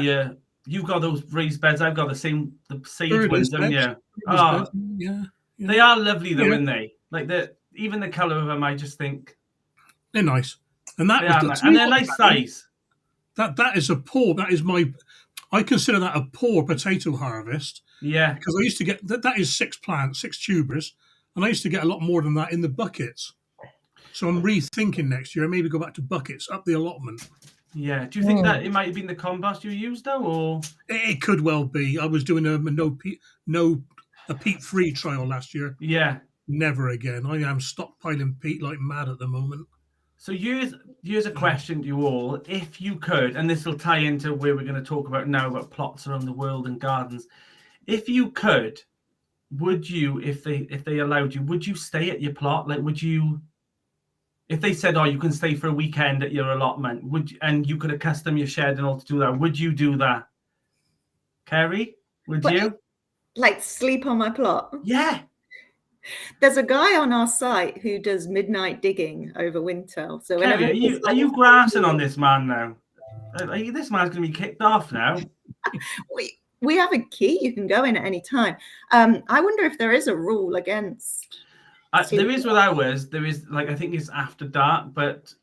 you've got those raised beds. I've got the sage ones, haven't you? They are lovely though, aren't they? Like even the colour of them, I just think they're nice. And that They was are the nice. And they're nice size. That is I consider that a poor potato harvest. Yeah. Because I used to get that is 6 plants, 6 tubers, and I used to get a lot more than that in the buckets. So I'm rethinking next year, maybe go back to buckets, up the allotment. Yeah. Do you think that it might have been the compost you used though, or It could well be. I was doing a peat-free trial last year. yeah? Never again. I am stockpiling peat like mad at the moment. So here's a question to you all. If you could, and this will tie into where we're going to talk about now about plots around the world and gardens. If you could, would you, if they allowed you, would you stay at your plot? Like, would you, if they said, oh, you can stay for a weekend at your allotment, and you could accustom your shed and all to do that, would you do that? Kerry, would you? Like sleep on my plot? Yeah. There's a guy on our site who does midnight digging over winter. So Kerry, are you grassing on this man now? This man's going to be kicked off now. We have a key. You can go in at any time. I wonder if there is a rule against. There is with ours. There is, like, I think it's after dark, but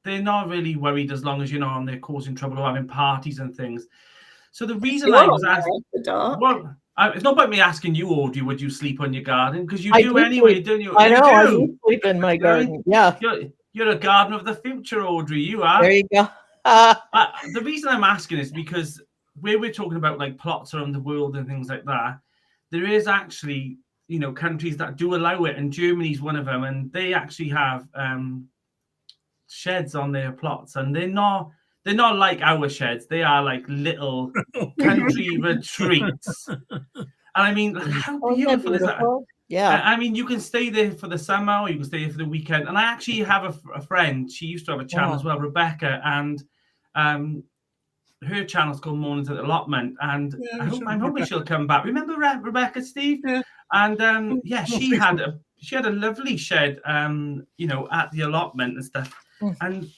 they're not really worried as long as you're not on there causing trouble or having parties and things. So the reason I was asking, it's not about me asking you, Audrey, would you sleep on your garden? Because you do anyway, don't you? I know. I do. do sleep in my garden. Yeah. You're a gardener of the future, Audrey. You are. There you go. The reason I'm asking is because where we're talking about like plots around the world and things like that, there is actually, countries that do allow it, and Germany's one of them, and they actually have sheds on their plots, and they're not like our sheds. They are like little country retreats. And I mean, how beautiful is that? Yeah. I mean, you can stay there for the summer, or you can stay there for the weekend. And I actually have a friend. She used to have a channel as well, Rebecca, and her channel's called Mornings at the Allotment. And I'm hoping she'll come back. Remember Rebecca, Steve? Yeah. And she had a lovely shed, at the allotment and stuff. And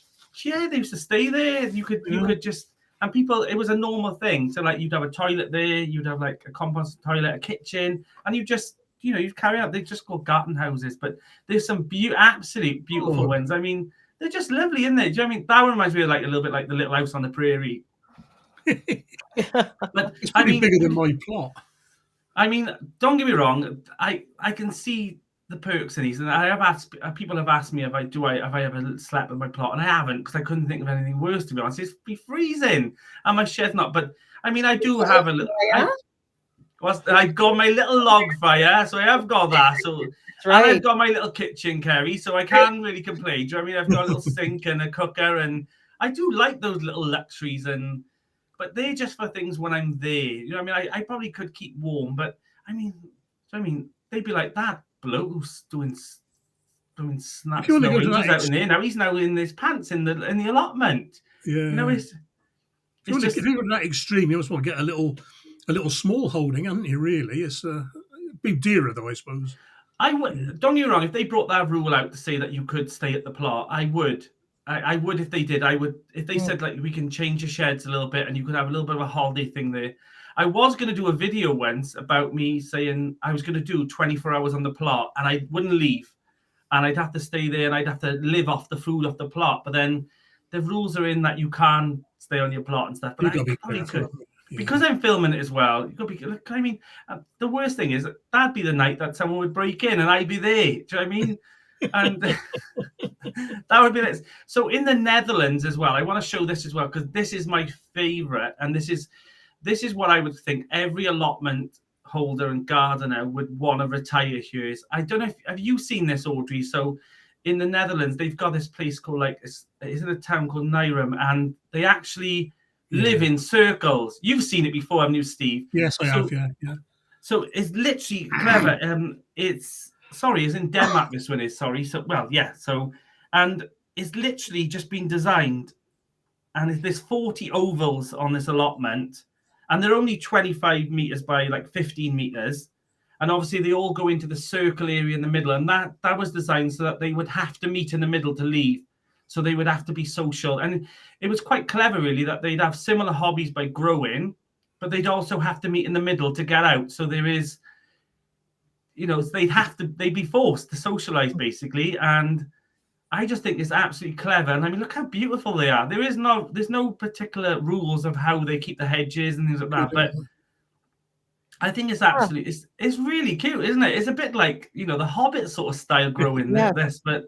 they used to stay there. You could just, and people, it was a normal thing. So like you'd have a toilet there, you'd have like a compost toilet, a kitchen, and you just, you'd carry out. They just called garden houses, but there's some absolute beautiful ones. I mean, they're just lovely, isn't they? Do you know what I mean? That one reminds me of like a little bit like the Little House on the Prairie. But it's pretty bigger than my plot. I mean, don't get me wrong. I can see the perks in these, and I have asked people have asked me have I ever slept with my plot, and I haven't because I couldn't think of anything worse, to be honest. It's be freezing, and my shed's not. But I mean, I do have a little. I got my little log fire, so I have got that. So and I've got my little kitchen, Kerry, so I can't really complain. Do you know what I mean? I've got a little sink and a cooker, and I do like those little luxuries, but they're just for things when I'm there. You know what I mean? I probably could keep warm, but I mean, they'd be like that bloke who's doing snaps out in there. Now he's now in his pants in the allotment. Yeah. If you go to that extreme, you must well get a little small holding, haven't you? Really, it's a big dearer though, I suppose. I would. Don't get me wrong. If they brought that rule out to say that you could stay at the plot, I would. I would if they did. I would if they said like we can change your sheds a little bit and you could have a little bit of a holiday thing there. I was going to do a video once about me saying I was going to do 24 hours on the plot and I wouldn't leave, and I'd have to stay there and I'd have to live off the food off the plot. But then the rules are in that you can stay on your plot and stuff. But I probably could. Because I'm filming it as well, you got to be. I mean, the worst thing is that'd be the night that someone would break in and I'd be there. Do you know what I mean? And that would be it. So in the Netherlands as well, I want to show this as well because this is my favorite, and this is what I would think every allotment holder and gardener would want to retire here. I don't know have you seen this, Audrey? So in the Netherlands, they've got this place called it's in a town called Nijrum, and they actually live in circles. You've seen it before, haven't you, Steve? Yes, I have. Yeah. So it's literally clever. It's in Denmark. This one is sorry. So and it's literally just been designed, and there's 40 ovals on this allotment, and they're only 25 meters by like 15 meters, and obviously they all go into the circle area in the middle, and that was designed so that they would have to meet in the middle to leave. So they would have to be social. And it was quite clever, really, that they'd have similar hobbies by growing, but they'd also have to meet in the middle to get out. So there is, they'd be forced to socialize, basically. And I just think it's absolutely clever. And I mean, look how beautiful they are. There's no particular rules of how they keep the hedges and things like that. But I think it's absolutely, it's really cute, isn't it? It's a bit like, the Hobbit sort of style growing this, but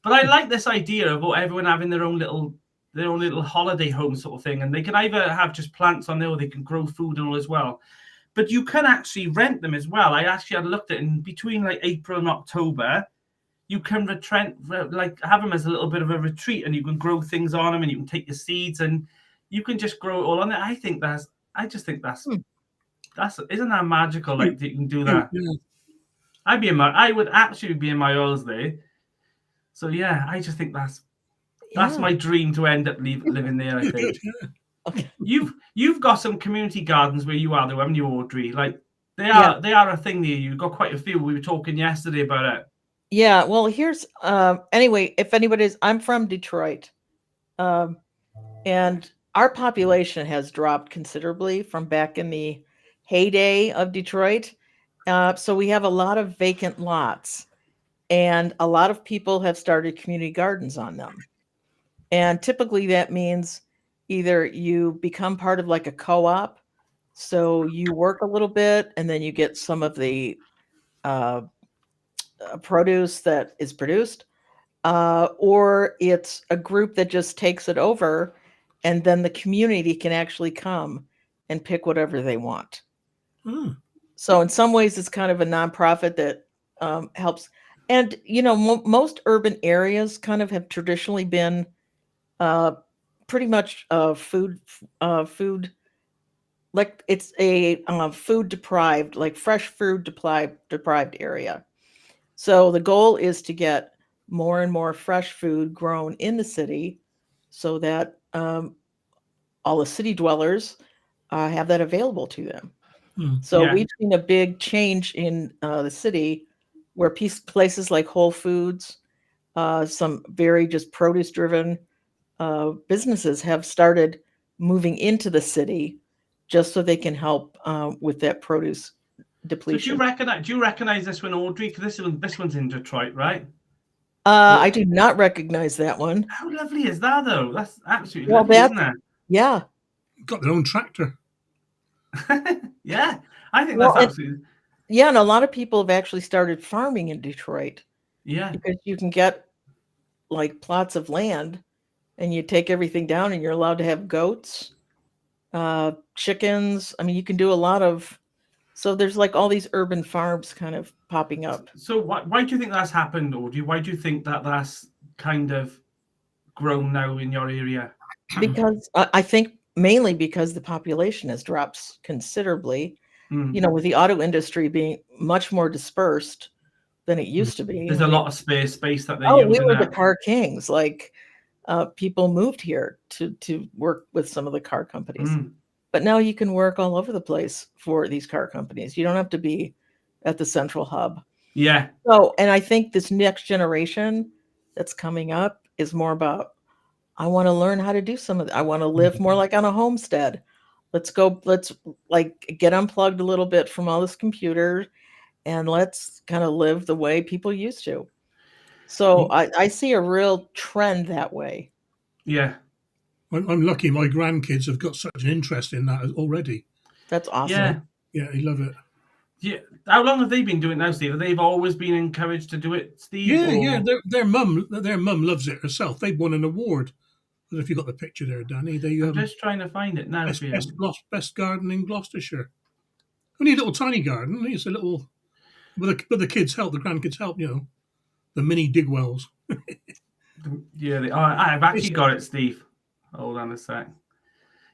I like this idea of everyone having their own little holiday home sort of thing. And they can either have just plants on there or they can grow food and all as well. But you can actually rent them as well. I actually had looked at it in between like April and October. You can have them as a little bit of a retreat, and you can grow things on them, and you can take your seeds and you can just grow it all on it. I just think that's isn't that magical? Like you can do that. Yeah. I would actually be in my oils there. So yeah, I just think that's my dream to end up living there. I think. Okay. You've got some community gardens where you are, though, haven't you, Audrey? Like they are a thing there. You've got quite a few. We were talking yesterday about it. Yeah, well, here's anyway, if anybody's, I'm from Detroit, and our population has dropped considerably from back in the heyday of Detroit. So we have a lot of vacant lots, and a lot of people have started community gardens on them. And typically that means either you become part of like a co-op, so you work a little bit and then you get some of the produce that is produced, or it's a group that just takes it over, and then the community can actually come and pick whatever they want. So in some ways it's kind of a nonprofit that helps. And most urban areas kind of have traditionally been pretty much food like it's a food deprived, like fresh food deprived area. So the goal is to get more and more fresh food grown in the city so that all the city dwellers have that available to them. So we've seen a big change in the city where places like Whole Foods, some very just produce-driven businesses have started moving into the city just so they can help with that produce depletion. So do you recognize this one, Audrey? Because this one's in Detroit, right? I do not recognize that one. How lovely is that, though? That's absolutely lovely, isn't it? Yeah. Got their own tractor. Yeah, I think that's absolutely. Yeah, and a lot of people have actually started farming in Detroit. Yeah. Because you can get like plots of land and you take everything down and you're allowed to have goats, chickens. I mean, you can do a lot of. So there's like all these urban farms kind of popping up. So why do you think that's happened, Audrey? Why do you think that's kind of grown now in your area? Because I think mainly because the population has dropped considerably. With the auto industry being much more dispersed than it used to be. There's a lot of space that they're using. We were the car kings. Like people moved here to work with some of the car companies. But now you can work all over the place for these car companies. You don't have to be at the central hub. Yeah. So, and I think this next generation that's coming up is more about, I want to learn how to do some of it. I want to live more like on a homestead. Let's like get unplugged a little bit from all this computer and let's kind of live the way people used to. So I see a real trend that way. Yeah. I'm lucky my grandkids have got such an interest in that already. That's awesome. Yeah, they love it. Yeah. How long have they been doing it now, Steve? They've always been encouraged to do it, Steve? Yeah. Their mum loves it herself. They've won an award. I don't know if you got the picture there, Danny. I'm just trying to find it now. Best garden in Gloucestershire. Only a little tiny garden. It's a little, but the kids help. The grandkids help. The mini digwells. Yeah, I've actually got it, Steve. Hold on a sec.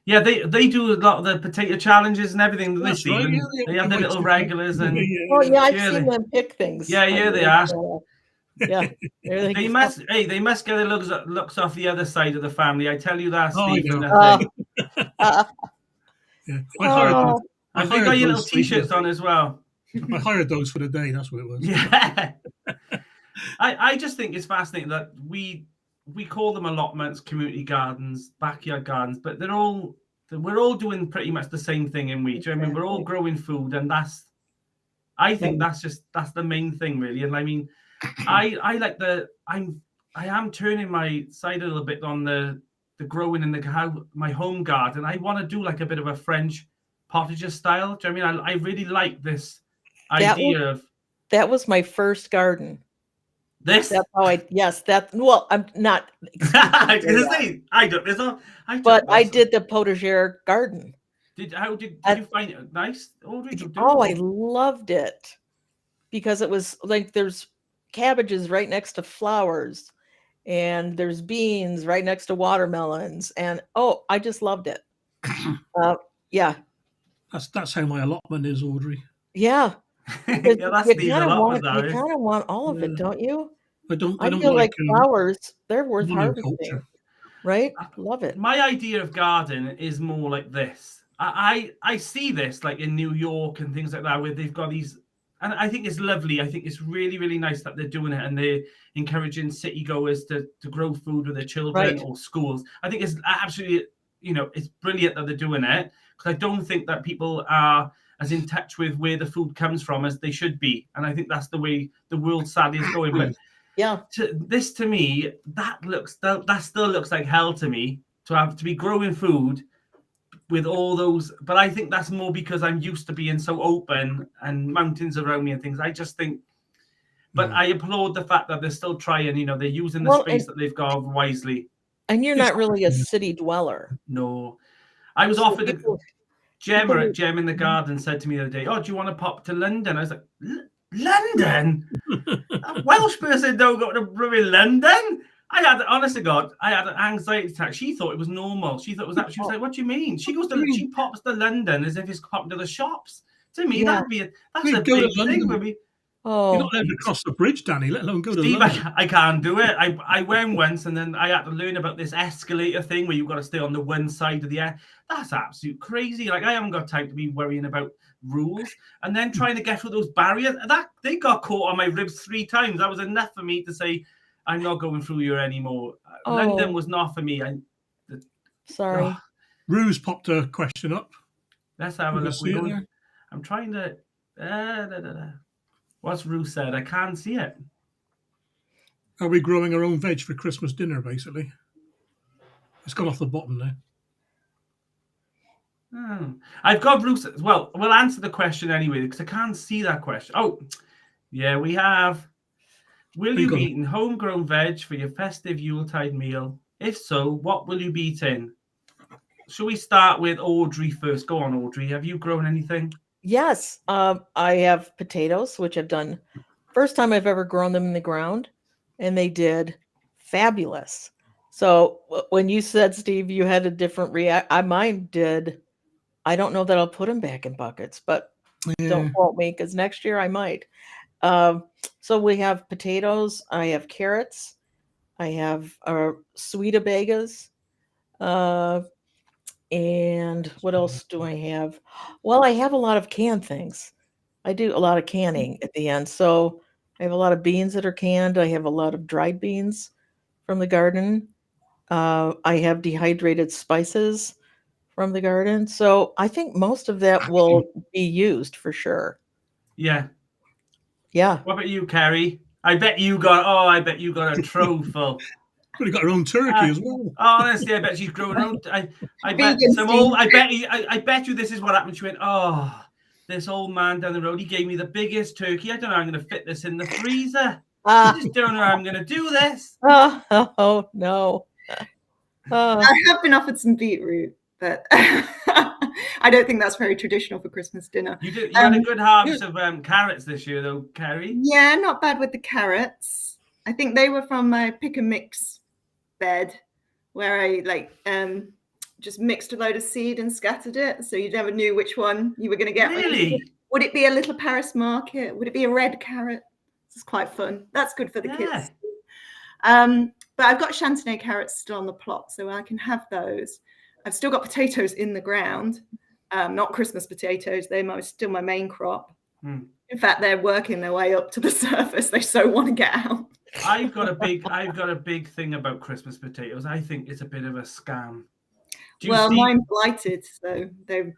Yeah, they do a lot of the potato challenges and everything. That's right. They have their little regulars and. I've seen them pick things. Yeah, they are. Yeah, they must get their looks off the other side of the family. I tell you that, Steve. I've got your little t-shirts on as well. I hired those for the day. That's what it was. Yeah. I just think it's fascinating that we call them allotments, community gardens, backyard gardens, but we're all doing pretty much the same thing in Weech. I mean, we're all growing food, and that's the main thing, really. And I mean, I like I'm I am turning my side a little bit on the growing in my home garden. I want to do like a bit of a French potager style. Do you know what I mean? I really like this idea of that was my first garden. this. That's how I'm not. I was gonna say I did the potager garden. Did you find it nice, Audrey? I loved it because it was like there's cabbages right next to flowers, and there's beans right next to watermelons, and I just loved it. Yeah, That's how my allotment is, Audrey. Yeah. Yeah, that's you kind of want all of it, don't you? I don't feel like like flowers, they're worth harvesting, monoculture. right? Love it. My idea of garden is more like this. I see this like in New York and things like that, where they've got these, and I think it's lovely. I think it's really, really nice that they're doing it, and they're encouraging city goers to grow food with their children, Right. or schools. I think it's absolutely, it's brilliant that they're doing it, because I don't think that people are as in touch with where the food comes from as they should be. And I think that's the way the world sadly is going. But yeah, to me, that still looks like hell to me, to be growing food with all those. But I think that's more because I'm used to being so open and mountains around me and things. I just think, but I applaud the fact that they're still trying, they're using the space that they've got wisely. And you're not really a city dweller. No. I was offered Gemma at Gem in the Garden said to me the other day, "Oh, do you want to pop to London?" I was like, "London? A Welsh person don't go to blooming London." Honest to God, I had an anxiety attack. She thought it was normal. She thought it was she was like, "What do you mean?" She pops to London as if it's popping to the shops. To me, that's a big thing for me. You're not allowed to cross the bridge, Danny, let alone go to Steve, London. I can't do it. I went once, and then I had to learn about this escalator thing where you've got to stay on the one side of the air. That's absolute crazy. Like, I haven't got time to be worrying about rules. And then trying to get through those barriers. They got caught on my ribs 3 times. That was enough for me to say, I'm not going through here anymore. London was not for me. Sorry. Rue's popped a question up. Let's have a look. I'm trying to... What's Rue said? I can't see it. Are we growing our own veg for Christmas dinner, basically? It's gone off the bottom now. I've got Rue. Well, we'll answer the question anyway, because I can't see that question. Oh, yeah, we have. Will you be eating homegrown veg for your festive Yuletide meal? If so, what will you be eating? Shall we start with Audrey first? Go on, Audrey. Have you grown anything? Yes, I have potatoes, which I've done. First time I've ever grown them in the ground, and they did fabulous. So when you said, Steve, you had a different mine did. I don't know that I'll put them back in buckets, but don't quote me, because next year I might. So we have potatoes. I have carrots. I have sweetabagas. And what else do I have? Well, I have a lot of canned things. I do a lot of canning at the end. So I have a lot of beans that are canned. I have a lot of dried beans from the garden. I have dehydrated spices from the garden. So I think most of that will be used for sure. Yeah. Yeah. What about you, Kerry? I bet you got a trove full. We've got our own turkey as well. Honestly, I bet she's growing out. I bet you this is what happened. She went, "Oh, this old man down the road, he gave me the biggest turkey. I don't know how I'm going to fit this in the freezer. I just don't know how I'm going to do this." Oh no. I have been offered some beetroot, but I don't think that's very traditional for Christmas dinner. You had a good harvest of carrots this year, though, Kerry. Yeah, not bad with the carrots. I think they were from my pick and mix bed, where I just mixed a load of seed and scattered it, so you never knew which one you were going to get. Really? Would it be a little Paris market? Would it be a red carrot? This is quite fun. That's good for the kids. But I've got Chantenay carrots still on the plot, so I can have those. I've still got potatoes in the ground, not Christmas potatoes. They're still my main crop. In fact, they're working their way up to the surface. They so want to get out. I've got a big thing about Christmas potatoes. I think it's a bit of a scam. Mine blighted, so they.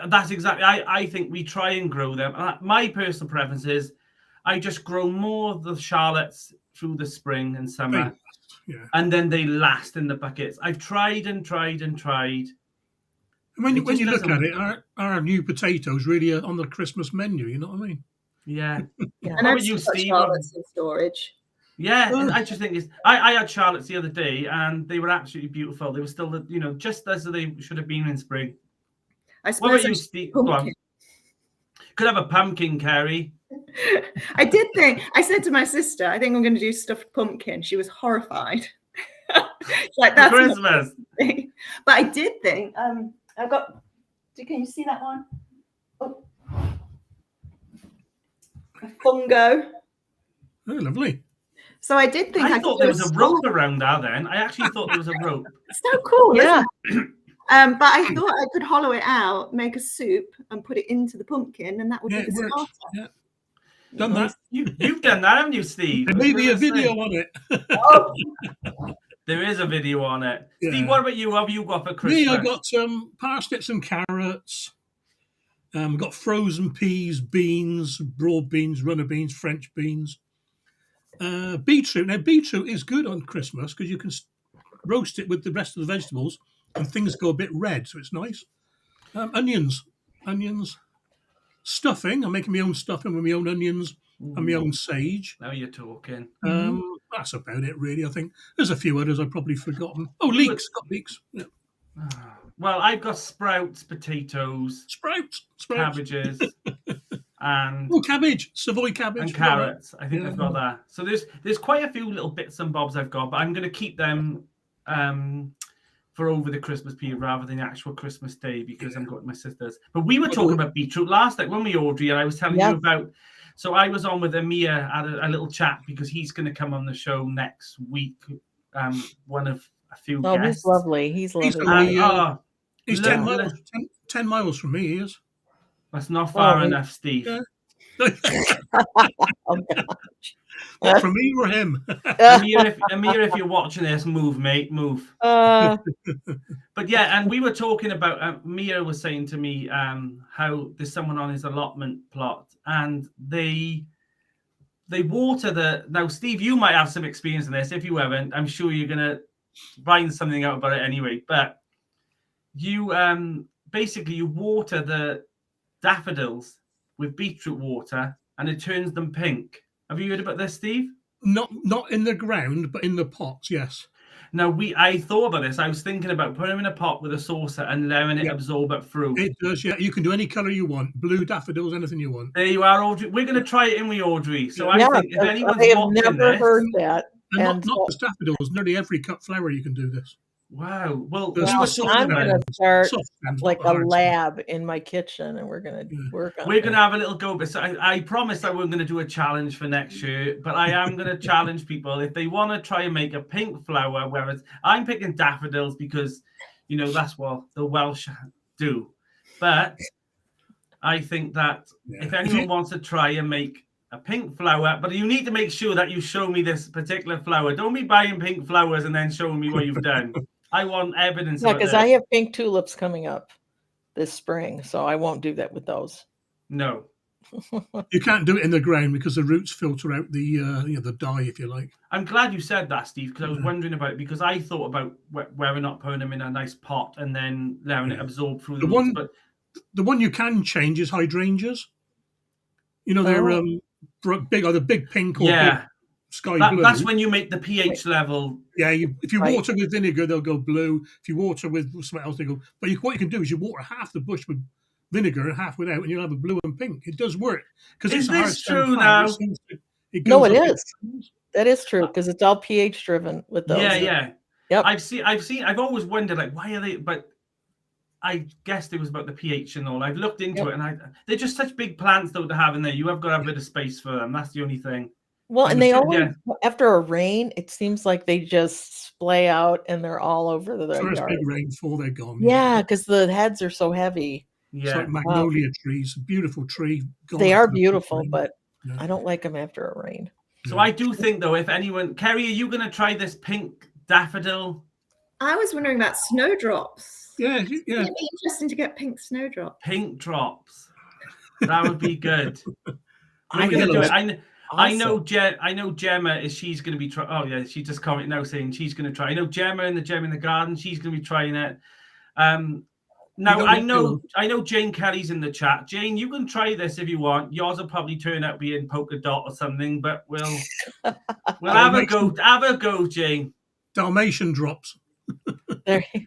That's exactly. I think we try and grow them. My personal preference is, I just grow more of the shallots through the spring and summer, Yeah. and then they last in the buckets. I've tried and tried and tried. And when It you just look at doesn't- it, our new potatoes really are on the Christmas menu. You know what I mean? Yeah. Yeah. And What I've about you, still got Steve? Charlotte's in storage. Yeah, Oh. I just think I had Charlotte's the other day, and they were absolutely beautiful. They were still, just as they should have been in spring. I What suppose about you, Steve? Go on. pumpkin. Could have a pumpkin, Kerry. I did think, I said to my sister, I think I'm going to do stuffed pumpkin. She was horrified. It's like, For that's not Christmas. thing. But I did think, I've got, can you see that one? Oh. A fungo. Oh, lovely. So I did think I could thought do there was a rope scarf. around that then. I actually thought there was a rope. So cool, Yeah. isn't it? But I thought I could hollow it out, make a soup, and put it into the pumpkin, and that would Yeah, be it the works. starter. Yeah. Done that. You've done that, haven't you, Steve? There I was may be a gonna say. video on it. Oh, There is a video on it. Yeah. Steve, what about you? What have you got for Christmas? Me, I got parsnips and carrots. Got frozen peas, beans, broad beans, runner beans, French beans. Beetroot. Now, beetroot is good on Christmas because you can roast it with the rest of the vegetables and things go a bit red, so it's nice. Onions. Stuffing. I'm making my own stuffing with my own onions and my own sage. Now you're talking. That's about it, really. I think there's a few others I've probably forgotten. Oh, leeks. Got leeks. Yeah. Well, I've got sprouts, potatoes, Sprouts. cabbages, and Oh, cabbage. Savoy cabbage. and carrots. I think Yeah. I've got that. So there's quite a few little bits and bobs I've got, but I'm going to keep them for over the Christmas period rather than the actual Christmas day because I'm going to my sister's. But we were talking about beetroot last night, weren't we, Audrey? And I was telling you about. So I was on with Amir, had a little chat because he's going to come on the show next week. One of a few Oh, guests. he's lovely. He's He's lovely. lovely. He's 10 lovely. miles. 10 miles from me. He is. That's not far Oh, enough, Steve. Yeah. Oh, gosh. From me or him? Amir, if you're watching this, move, mate, move. Uh, But yeah, and we were talking about Mia was saying to me how there's someone on his allotment plot and they water the now. Steve, you might have some experience in this. If you haven't, I'm sure you're gonna find something out about it anyway. But you basically you water the daffodils with beetroot water and it turns them pink. Have you heard about this, Steve? Not in the ground, but in the pots. Yes. Now I thought about this. I was thinking about putting them in a pot with a saucer and letting it absorb it through. It does. Yeah. You can do any color you want. Blue daffodils, anything you want. There you are, Audrey. We're going to try it in with Audrey. So yeah, I think if anyone's I have watching never this, heard that. And And not just daffodils. Nearly every cut flower you can do this. wow. Well, There's we were soft talking I'm about going to start Soft stems, like not the a hard lab in my kitchen, and we're going to Yeah. work on We're it. going to have a little go. But so I promised I wasn't going to do a challenge for next year, but I am going to challenge people if they want to try and make a pink flower. Whereas I'm picking daffodils because, that's what the Welsh do. But I think that Yeah. if anyone wants to try and make a pink flower, but you need to make sure that you show me this particular flower. Don't be buying pink flowers and then showing me what you've done. I want evidence. Yeah, of because it. I have pink tulips coming up this spring, so I won't do that with those. No. You can't do it in the ground because the roots filter out the dye, if you like. I'm glad you said that, Steve, because I was wondering about it because I thought about whether or not putting them in a nice pot and then letting it absorb through the roots. But The one you can change is hydrangeas. They're big, either big pink or big sky blue. that's when you make the pH level. Yeah, if you Right. water with vinegar, they'll go blue. If you water with something else, they go. But what you can do is you water half the bush with vinegar and half without, and you'll have a blue and pink. It does work because Is it's a hard this stem true plant. now? No, goes it up is. That is true because it's all pH driven with those. Yeah. Yep. I've always wondered, like, why are they? But I guessed it was about the pH and all. I've looked into it, and they're just such big plants, though, to have in there. You have got to have a bit of space for them. That's the only thing. Well, and they always, Yeah. after a rain, it seems like they just splay out and they're all over the First yard. big rainfall, they're gone. Yeah, because the heads are so heavy. It's Yeah. like magnolia trees, a beautiful tree. gone They are after a big beautiful, rain. but Yeah. I don't like them after a rain. So I do think, though, if anyone, Kerry, are you going to try this pink daffodil? I was wondering about snowdrops. Yeah. It'd be interesting to get pink snowdrops. Pink drops. That would be good. I We're going to do yellows. it. I know Awesome. I know Gemma is she's going to be trying. Oh yeah, she just commented now saying she's going to try. I know Gemma in the Gem in the Garden. She's going to be trying it. You Now don't want I know Jane Kelly's in the chat. Jane, you can try this if you want. Yours will probably turn out being polka dot or something, but we'll have a go. Have a go, Jane. Dalmatian drops. There you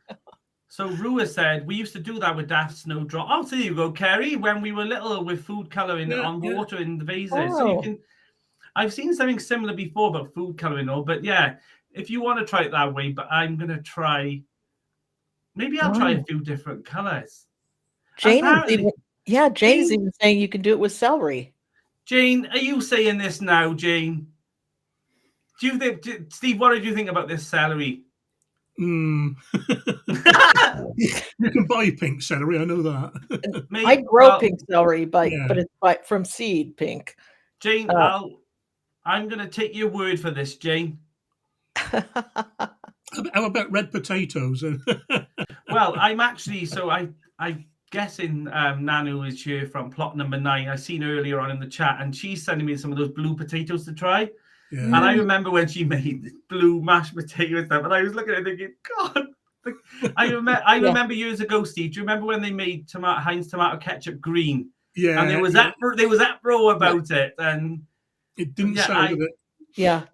So Rua said we used to do that with Daft Snowdrop. Oh, so there you go, Kerry. When we were little, with food coloring on water in the vases. So you Oh. can. I've seen something similar before about food coloring, all. But yeah, if you want to try it that way, but I'm gonna try. Maybe I'll try a few different colors. Jane is Apparently, even, yeah, Jane's even saying you can do it with celery. Jane, are you saying this now, Jane? Do you think, Steve? What did you think about this celery? You can buy pink celery. I know that. I grow pink celery, but it's from seed pink. Jane, I'm going to take your word for this, Jane. How about red potatoes? Well, I'm actually I'm guessing Nanu is here from plot number 9. I seen earlier on in the chat, and she's sending me some of those blue potatoes to try. Yeah. And I remember when she made blue mashed potato and stuff, and I was looking at it thinking, God. I remember years ago, Steve. Do you remember when they made Heinz tomato ketchup green? Yeah. And there was uproar about it, and it didn't sell, did it? Yeah.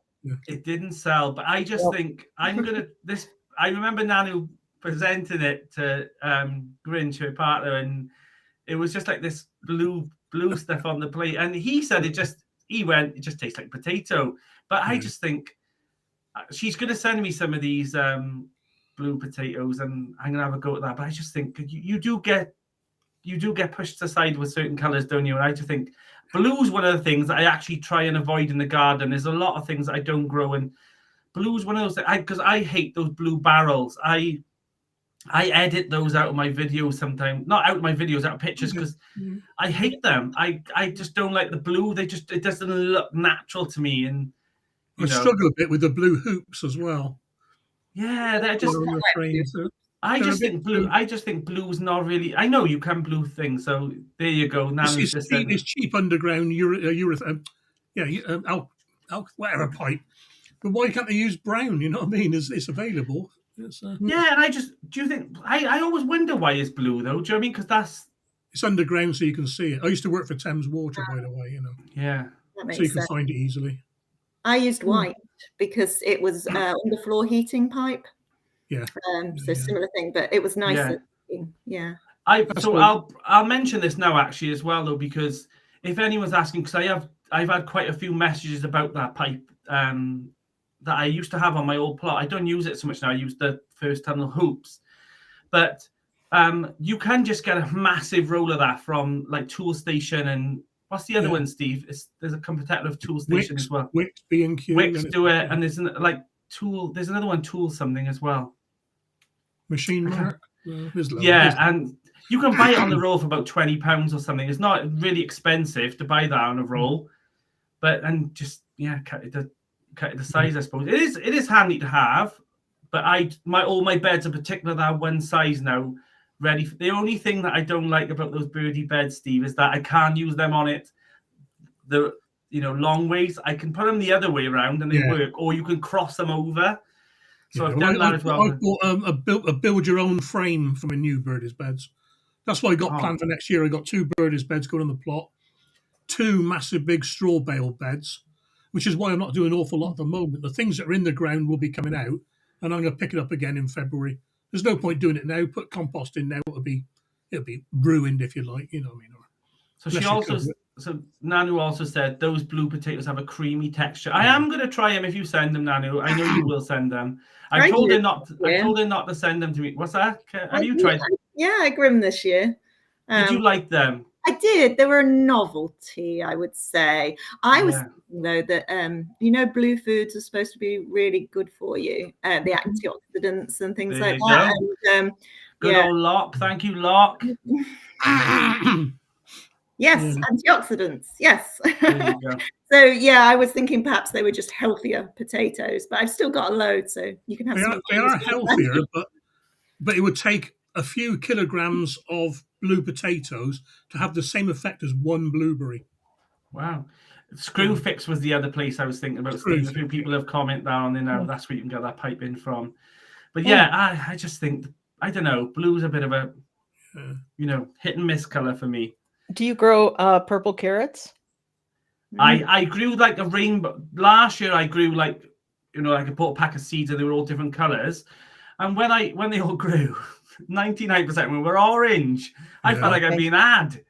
It didn't sell. But I just think I'm gonna this. I remember Nanu presenting it to Grinch, her partner, and it was just like this blue stuff on the plate, and he said it just tastes like potato. But I just think she's going to send me some of these blue potatoes, and I'm going to have a go at that. But I just think you do get pushed aside with certain colors, don't you? And I just think blue's one of the things that I actually try and avoid in the garden. There's a lot of things that I don't grow, and blue's one of those things, because I hate those blue barrels. I edit those out of my videos sometimes, not out of my videos, out of pictures, because I hate them. I just don't like the blue. It doesn't look natural to me. And I struggle a bit with the blue hoops as well. Yeah, they're just. I just think blue's not really. I know you can blue things, so there you go. Now it's cheap underground urethane. Whatever pipe. But why can't they use brown? You know what I mean? It's available. Yeah, and do you think? I always wonder why it's blue though. Do you know what I mean? Because it's underground, so you can see it. I used to work for Thames Water, by the way. Yeah, so you can find it easily. I used white because it was underfloor heating pipe. Yeah. Similar thing, but it was nicer. Yeah. I'll mention this now actually as well though, because if anyone's asking, because I've had quite a few messages about that pipe that I used to have on my old plot. I don't use it so much now. I use the first tunnel hoops, but you can just get a massive roll of that from like Tool Station. And what's the other one, Steve? There's a competitive Tool Station as well. Wix, B&Q. Wix do it, and there's there's another one, Tool something as well. Machine Mark. And you can buy it on the roll for about £20 or something. It's not really expensive to buy that on a roll, but cut it the size, I suppose. It is handy to have, but all my beds are particular that one size now. Ready for the only thing that I don't like about those birdie beds, Steve, is that I can't use them on it long ways. I can put them the other way around and they work, or you can cross them over. So I've done that as well. I bought a build your own frame from a new birdies beds. That's what I got planned for next year. I got 2 birdies beds going on the plot, 2 massive big straw bale beds, which is why I'm not doing an awful lot at the moment. The things that are in the ground will be coming out, and I'm going to pick it up again in February. There's no point doing it now. Put compost in now; it'll be ruined if you like. You know what I mean? So Nanu also said those blue potatoes have a creamy texture. I am going to try them if you send them, Nanu. I know you will send them. I told her not to send them to me. What's that? Have you tried? Yeah, I grew them this year. Did you like them? I did. They were a novelty, I would say. I was thinking, though, that, blue foods are supposed to be really good for you, the antioxidants and things like that. And, good old Locke. Thank you, Locke. Yes, antioxidants. Yes. So, I was thinking perhaps they were just healthier potatoes, but I've still got a load, so you can have some. They are healthier, but it would take a few kilograms of blue potatoes to have the same effect as one blueberry. Wow. Screwfix was the other place I was thinking about. Steve, a few people have commented down in there. That's where you can get that pipe in from. But yeah, I just think, I don't know, blue's a bit of a, hit and miss color for me. Do you grow purple carrots? I grew like a rainbow. Last year I grew like, I bought a pack of seeds and they were all different colors. And when they all grew, 99% were orange. I felt like I'd been had.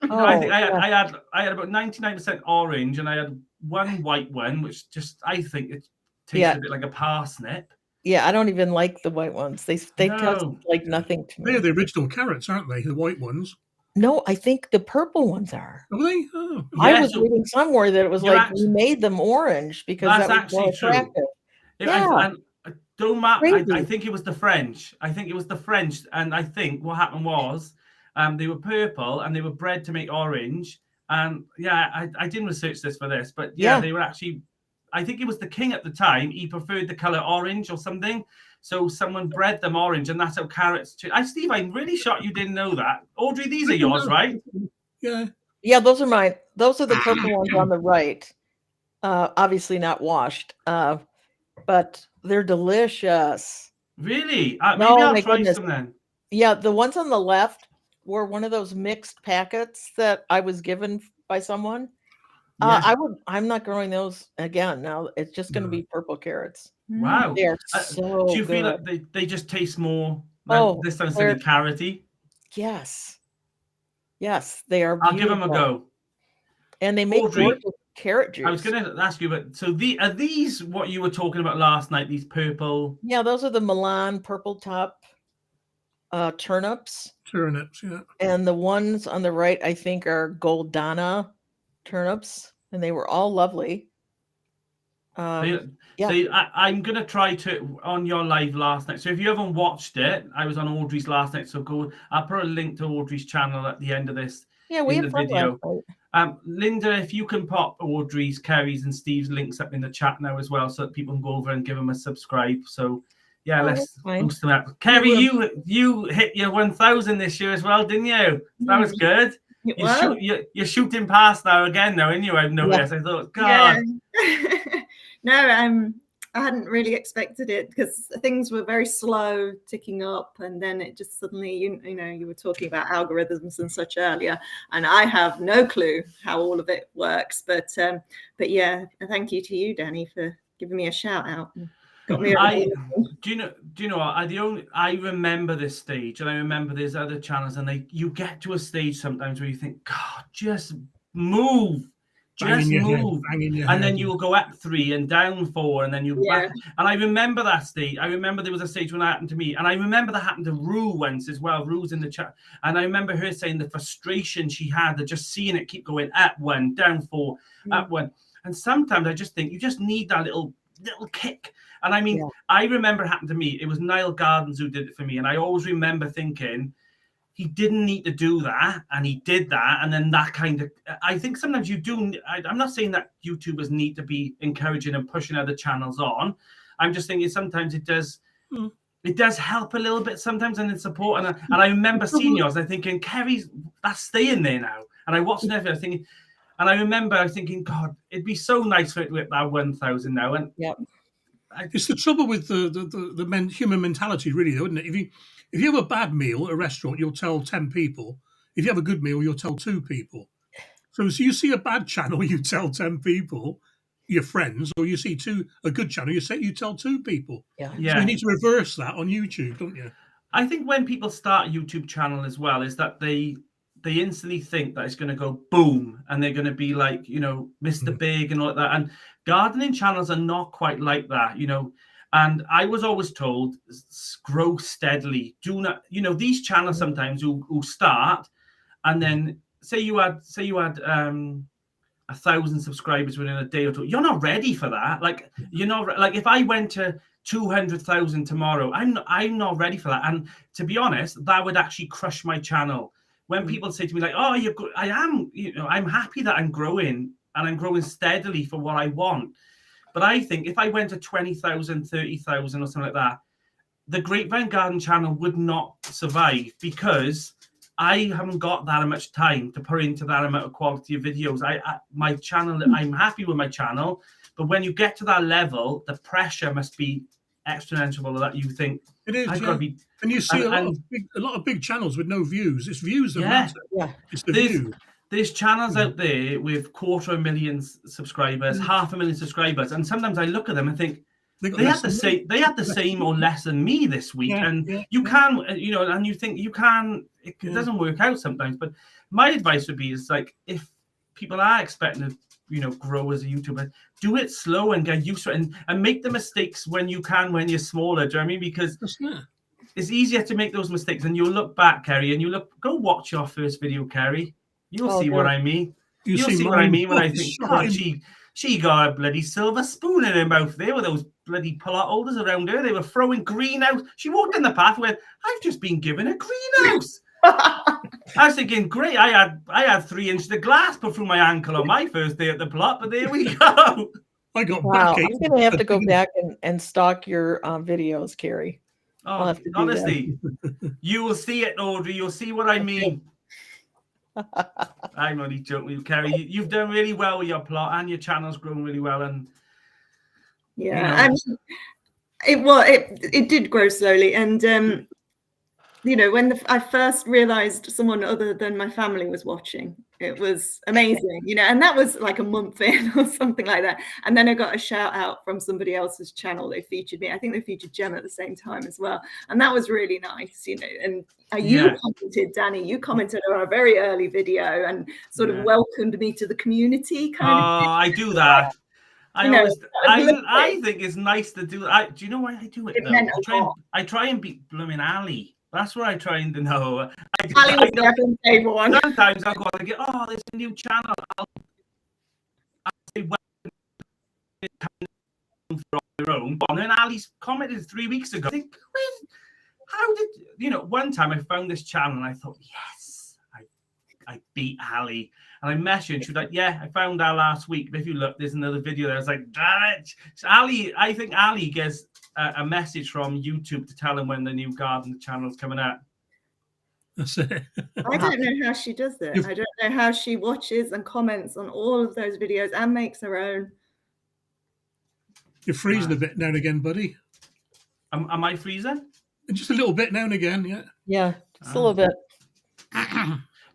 I think I had about 99% orange, and I had one white one, which just, I think it tasted a bit like a parsnip. Yeah, I don't even like the white ones. They taste like nothing to me. They're the original carrots, aren't they? The white ones. No, I think the purple ones are. Are they? Oh. I was reading somewhere that it was like we made them orange because that was actually more attractive. True. Don't matter. I think it was the French. And I think what happened was they were purple and they were bred to make orange. And I didn't research this for this, but they were actually, I think it was the king at the time. He preferred the color orange or something. So someone bred them orange, and that's how carrots. Steve, I'm really shocked you didn't know that. Audrey, these are yours, right? Yeah. Yeah, those are mine. Those are the purple ones on the right. Obviously not washed, but they're delicious. Really? Maybe I'll try some then. Yeah, the ones on the left were one of those mixed packets that I was given by someone. I'm not growing those again. Now it's just going to be purple carrots. Wow. They are so do you feel good. like they just taste more? This sounds like carroty. Yes. Yes, they are. I'll give them a go. And they make gorgeous carrot juice. I was going to ask you, but are these what you were talking about last night? These purple? Yeah, those are the Milan purple top turnips. Turnips, yeah. And the ones on the right, I think, are Goldana turnips, and they were all lovely. I'm going to try to on your live last night. So if you haven't watched it, I was on Audrey's last night. So go. I'll put a link to Audrey's channel at the end of this. Yeah, we have fun video. Linda, if you can pop Audrey's, Kerry's, and Steve's links up in the chat now as well, so that people can go over and give them a subscribe. So let's boost them up. Kerry, you hit your 1,000 this year as well, didn't you? That was good. You're shooting past now again, though, and I've noticed. I thought, God. Yeah. No, I hadn't really expected it because things were very slow ticking up, and then it just suddenly, you were talking about algorithms and such earlier, and I have no clue how all of it works. But yeah, thank you to you, Danny, for giving me a shout out. Got me. Do you know what? I remember this stage, and I remember there's other channels, and you get to a stage sometimes where you think, God, just move. Just move, and then you will go up 3 and down 4, and then you back. And I remember that stage. I remember there was a stage when that happened to me, and I remember that happened to Rue once as well. Rue's in the chat, and I remember her saying the frustration she had of just seeing it keep going up 1, down 4, up 1. And sometimes I just think you just need that little kick. And I mean, I remember it happened to me. It was Niall Gardens who did it for me, and I always remember thinking, he didn't need to do that, and he did that, and then that kind of. I think sometimes you do. I'm not saying that YouTubers need to be encouraging and pushing other channels on. I'm just thinking sometimes it does. It does help a little bit sometimes, and in support. And I remember seeing yours. I'm thinking, Kerry's that's staying there now. And I watched everything. I was thinking, and I remember thinking, God, it'd be so nice for it to hit that 1,000 now. And it's the trouble with the human mentality, really, though, isn't it? If you have a bad meal at a restaurant, you'll tell 10 people. If you have a good meal, you'll tell 2 people. So you see a bad channel, you tell 10 people, your friends, or you see a good channel, you tell 2 people. Yeah. So you need to reverse that on YouTube, don't you? I think when people start a YouTube channel as well, is that they instantly think that it's going to go boom, and they're going to be like, Mr. Big and all that. And gardening channels are not quite like that, And I was always told, grow steadily. Do not, these channels sometimes who start, and then say you had 1,000 subscribers within a day or 2. You're not ready for that. Like if I went to 200,000 tomorrow, I'm not ready for that. And to be honest, that would actually crush my channel. When people say to me like, "Oh, you're good," I am. I'm happy that I'm growing, and I'm growing steadily for what I want. But I think if I went to 20,000, 30,000 or something like that, the Grapevine Garden channel would not survive because I haven't got that much time to put into that amount of quality of videos. My channel, I'm happy with my channel, but when you get to that level, the pressure must be exponential that you think It is, I've yeah. got to be. And you see And a lot of big channels with no views. It's views that Yeah. matter. Yeah. It's the view. There's channels out there with 250,000 subscribers, 500,000 subscribers, and sometimes I look at them and think they had the same or less than me this week. You can, and you think you can. It doesn't work out sometimes. But my advice would be is like, if people are expecting to, grow as a YouTuber, do it slow and get used to it, and make the mistakes when you can, when you're smaller. Do you know what I mean? Because it's easier to make those mistakes, and you'll look back, Kerry, and go watch your first video, Kerry. You'll see what I mean. You'll see what I mean when I think, God, she got a bloody silver spoon in her mouth there with those bloody plot holders around her. They were throwing greenhouse. She walked in the path where I've just been given a greenhouse. I was thinking, great. I had 3 inches of glass put through my ankle on my first day at the plot, but there we go. I got I'm going to have to go back and stalk your videos, Kerry. Oh, honestly, you will see it, Audrey. You'll see what I mean. I'm only joking with you, Kerry. You've done really well with your plot, and your channel's grown really well. And it did grow slowly, and when I first realized someone other than my family was watching, it was amazing, and that was like a month in or something like that. And then I got a shout out from somebody else's channel. They featured me. I think they featured Jem at the same time as well, and that was really nice, and you commented, Danny. You commented on a very early video and sort of welcomed me to the community. I do that. I think it's nice to do that. Do you know why I do it? I try and beat blooming Ali. That's what I try and know. Sometimes I'll go and get, there's a new channel. I'll say, from your own. And then Ali's commented 3 weeks ago. I think, how did, one time I found this channel and I thought, yes, I beat Ali. And I messaged her and she was like, yeah, I found that last week. But if you look, there's another video there. I was like, damn it. So I think Ali gets a message from YouTube to tell him when the new garden channel's coming out. That's it. I don't know how she does it. I don't know how she watches and comments on all of those videos and makes her own. You're freezing a bit now and again, buddy. Am I freezing? Just a little bit now and again, yeah. Yeah, just a little bit.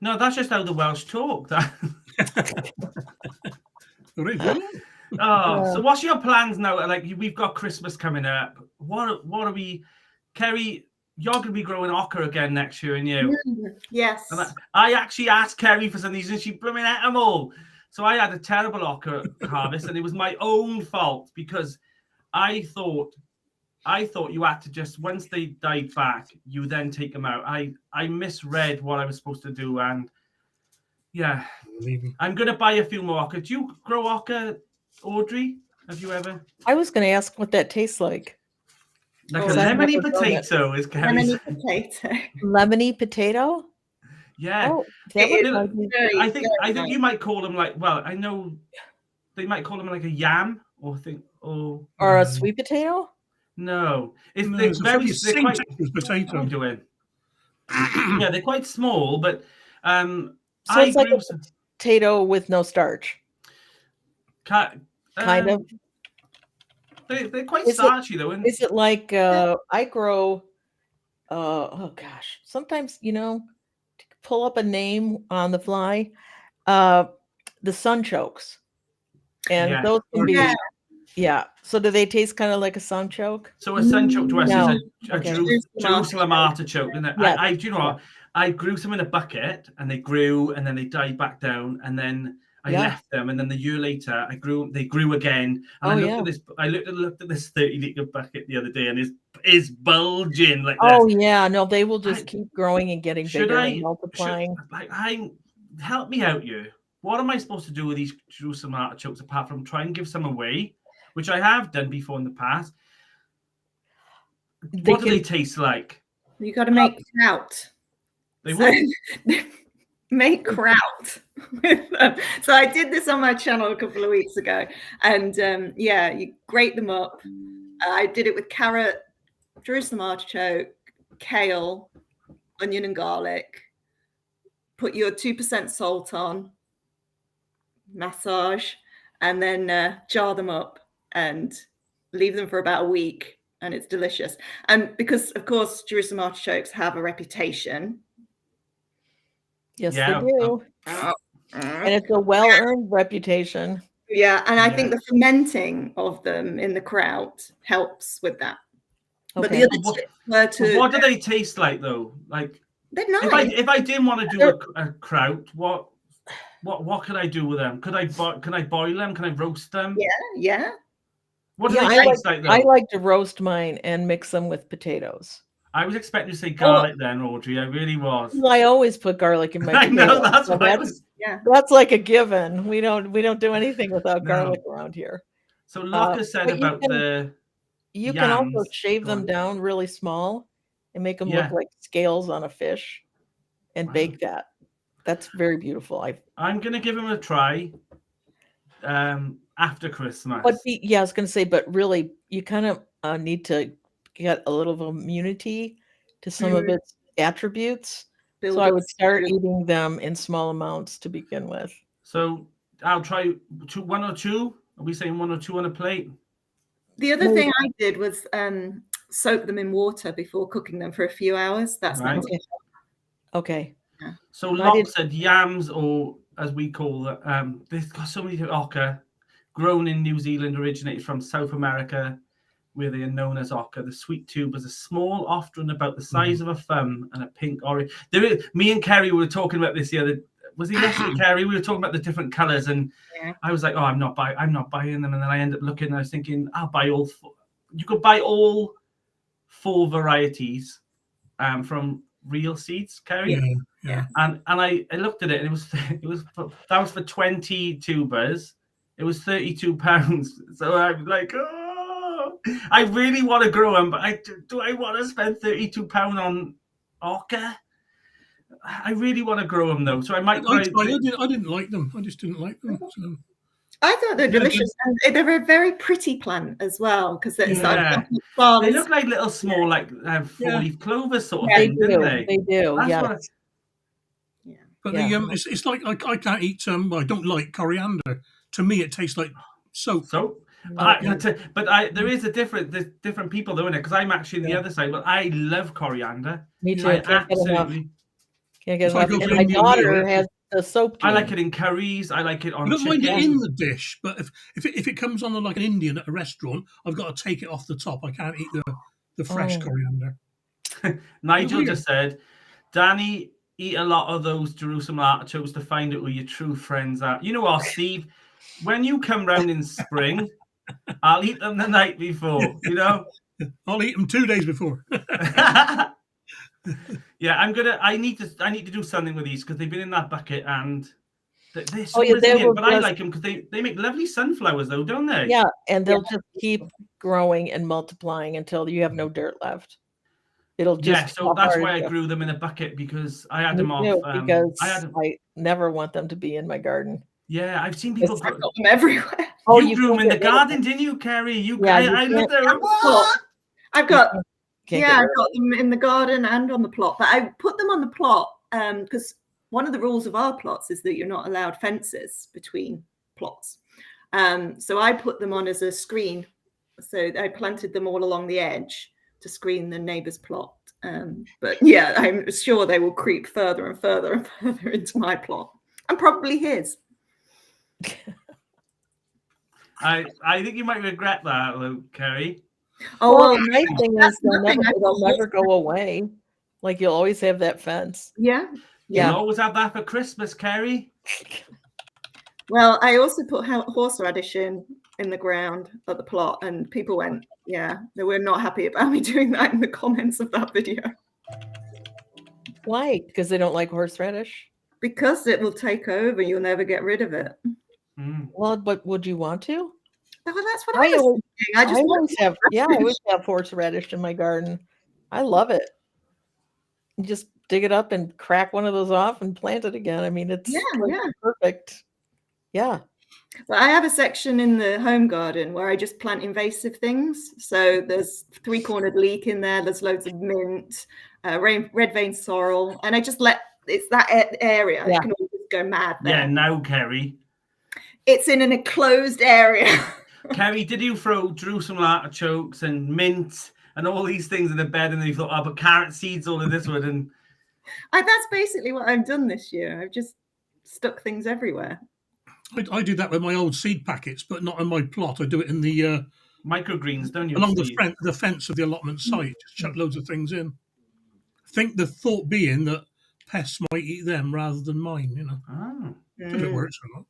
No, that's just how the Welsh talk. So what's your plans now? Like, we've got Christmas coming up. What are we, Kerry? You're going to be growing ochre again next year, and you. Yes. And I actually asked Kerry for some of these, and she blooming ate them all. So I had a terrible ochre harvest, and it was my own fault because I thought you had to just, once they died back, you then take them out. I misread what I was supposed to do, and yeah, I'm going to buy a few more ochre. Do you grow ochre, Audrey? Have you ever? I was going to ask what that tastes like. Like a lemony potato is Lemony potato. Lemony potato? Yeah. Oh, I think you might call them like, well, I know they might call them like a yam or a sweet potato? No. They're quite potato. I'm doing. Yeah, they're quite small, but so it's like a potato with no starch. Kind of. They're quite starchy though. Is it like I grow? Oh gosh, sometimes to pull up a name on the fly. The sunchokes, and those can be. Yeah. So do they taste kind of like a sunchoke? So a sunchoke to us is a Jerusalem artichoke, isn't it? Yes. Do you know what? I grew some in a bucket, and they grew, and then they died back down, and then I left them, and then the year later, they grew again. And I looked at this 30-liter bucket the other day, and it's bulging like this. Oh yeah, no, they will just keep growing and getting bigger and multiplying. Help me out, you. What am I supposed to do with these Jerusalem artichokes apart from try and give some away, which I have done before in the past? What do they taste like? You got to make kraut. They will. Make kraut with them. So I did this on my channel a couple of weeks ago, and you grate them up. I did it with carrot, Jerusalem artichoke, kale, onion and garlic, put your 2% salt on, massage, and then jar them up and leave them for about a week, and it's delicious. And because, of course, Jerusalem artichokes have a reputation. Yes, Yeah. they do. And it's a well-earned reputation. Yeah, and I Yeah. think the fermenting of them in the kraut helps with that. But Okay. the other tips were to... What do they taste like, though? Like, They're nice. if I didn't want to do a kraut, what could I do with them? Can I boil them? Can I roast them? Yeah. What do Yeah, they taste like, though? I like to roast mine and mix them with potatoes. I was expecting to say garlic then, Audrey. I really was. Well, I always put garlic in my I know, potatoes, that's so what I was. Yeah. that's like a given. We don't do anything without No. garlic around here. So Locker said but you about can- You can also yams. shave Go them on. down really small and make them Yeah. look like scales on a fish and Wow. bake that. That's very beautiful. I'm going to give him a try after Christmas. But I was going to say, but really, you kind of need to get a little immunity to some of its attributes. Build So I up would start some- eating them in small amounts to begin with. So I'll try one or two. Are we saying one or two on a plate? The other thing I did was soak them in water before cooking them for a few hours. That's Right. nice. Okay. So I Locke did- said yams, or as we call it, they've got so many different ochre, grown in New Zealand, originated from South America, where they are known as ochre. The sweet tubers are small, often about the size of a thumb, and a pink orange. Me and Kerry were talking about this the other. Was it yesterday, Kerry? We were talking about the different colours, and I was like, "Oh, I'm not buying them." And then I ended up looking, and I was thinking, "I'll buy all. You could buy all 4 varieties from Real Seeds, Kerry." Yeah. And I looked at it, and that was for 20 tubers. It was £32. So I'm like, oh, I really want to grow them, but do I want to spend £32 on ochre? I really want to grow them though, so I might. I didn't like them. I just didn't like them. So. I thought they're delicious, and they're a very pretty plant as well because it's Yeah. like They look like little small, like 4-leaf clovers sort of They thing, do. don't they? They do. That's Yes. what But Yeah. it's like I can't eat. I don't like coriander. To me, it tastes like soap. So, Okay. there is there's different people doing it, because I'm actually the other side. But I love coriander. Me too. I Can't get enough. absolutely. Can't get It's like enough. a And my Indian daughter meal. has the soap. I like gene. it in curries. I like it on I don't mind it chicken. in the dish, but if it comes on like an Indian at a restaurant, I've got to take it off the top. I can't eat the fresh Oh. coriander. Nigel Weird. just said, Danny, eat a lot of those Jerusalem artichokes to find out who your true friends are. You know what, Steve? When you come round in spring, I'll eat them the night before, you know? I'll eat them 2 days before. Yeah, I need to do something with these, because they've been in that bucket, and they're so Yeah, they resilient. will But I just- like them because they make lovely sunflowers, though, don't they? Yeah, and they'll just keep growing and multiplying until you have no dirt left. It'll just. Yeah, so pop that's hard why I to- grew them in a bucket, because I had Me them too, off. because I had them. I never want them to be in my garden. Yeah, I've seen people. I've got them everywhere. You grew them in the can't get rid of garden, didn't you, Kerry? Yeah, you I looked at them. I've got Can't yeah, get I've rid of got them in the garden and on the plot, but I put them on the plot because one of the rules of our plots is that you're not allowed fences between plots. So I put them on as a screen. So I planted them all along the edge to screen the neighbour's plot. But yeah, I'm sure they will creep further and further and further into my plot, and probably his. I think you might regret that, though, Kerry. Oh, Well, well, the nice thing is that's nothing. it'll never go away. Like you'll always have that fence. yeah. Yeah. You'll always have that for Christmas, Kerry. Well, I also put horseradish in the ground at the plot, and people went, yeah, they were not happy about me doing that in the comments of that video Why? Because they don't like horseradish? because it will take over. You'll never get rid of it. Mm. Well, but would you want to? Well, that's what I was always, thinking. I just always have, I always have horseradish in my garden. I love it. You just dig it up and crack one of those off and plant it again. I mean, it's like perfect. Yeah. Well, I have a section in the home garden where I just plant invasive things. So there's 3-cornered leek in there. There's loads of mint, red vein sorrel, and I just let it's that area. Yeah. You can always go mad there. Yeah, now, Kerry. It's in an enclosed area. Kerry, did you throw Jerusalem artichokes and mint and all these things in the bed, and then you thought, oh, but carrot seeds, all of this would, and That's basically what I've done this year. I've just stuck things everywhere. I do that with my old seed packets, but not on my plot. I do it in the microgreens, don't you? along Steve? the fence of the allotment site. Just chuck loads of things in. I think the thought being that pests might eat them rather than mine. You know, Oh. if it works or not.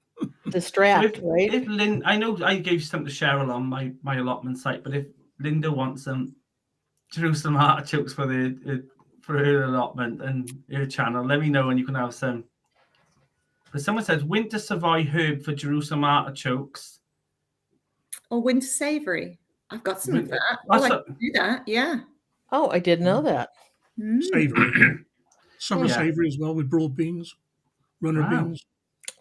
Distract, right? If Lynn, I know I gave you something to share on my allotment site, but if Linda wants some Jerusalem artichokes for her allotment and her channel, let me know and you can have some. But someone says winter Savoy herb for Jerusalem artichokes. Or winter savoury. I've got some of that. What's I up? can do that. Yeah. Oh, I didn't know that. Savoury. Summer Yeah. savoury as well with broad beans, runner Wow. beans,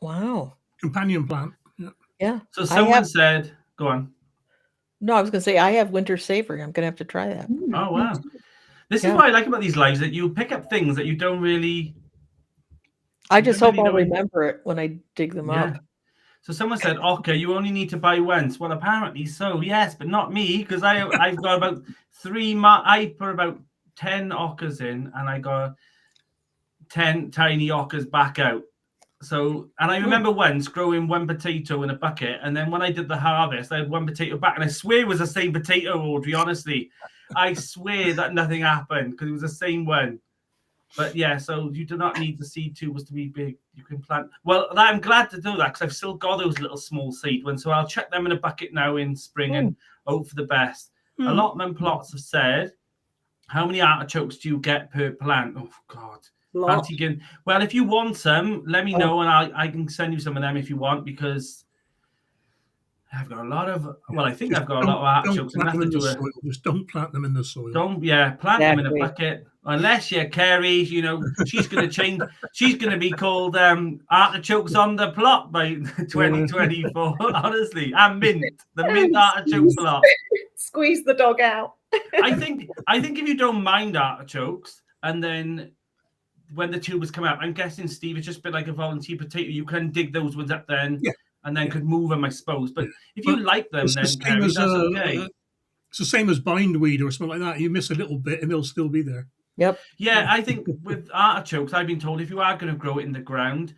Wow. companion plant. Yeah. Yeah. So someone have- said, go on. No, I was going to say I have winter savory. I'm going to have to try that. Oh, wow. This Yeah. is what I like about these lives, that you pick up things that you don't really... I just really hope I'll don't- remember it when I dig them Yeah. up. So someone said, okay, you only need to buy once. Well, apparently so, yes, but not me, because I've got about I put about 10 ockers in, and I got 10 tiny ockers back out. So, and I remember once growing one potato in a bucket, and then when I did the harvest, I had one potato back, and I swear it was the same potato, Audrey, honestly. I swear that nothing happened, because it was the same one. But yeah, so you do not need the seed tubers to be big. You can plant. Well, I'm glad to do that because I've still got those little small seed ones. So I'll chuck them in a bucket now in spring and hope for the best. Allotment plots have said, how many artichokes do you get per plant? Oh, God. Lot. Well, if you want some, let me know and I can send you some of them if you want, because I've got a lot of, well, I think I've got a lot of artichokes. Just don't plant them in the soil. Plant them in a bucket. Unless you're Kerry, you know, she's going to change. She's going to be called Artichokes on the Plot by 2024. Honestly, and the mint artichoke plot. Squeeze the dog out. I think if you don't mind artichokes, and then when the tubers come out, I'm guessing, Steve, it's just a bit like a volunteer potato. You can dig those ones up then, and then could move them, I suppose. But if you like them, then Kerry, that's okay. It's the same as bindweed or something like that. You miss a little bit, and they'll still be there. Yep. Yeah, I think with artichokes, I've been told if you are going to grow it in the ground,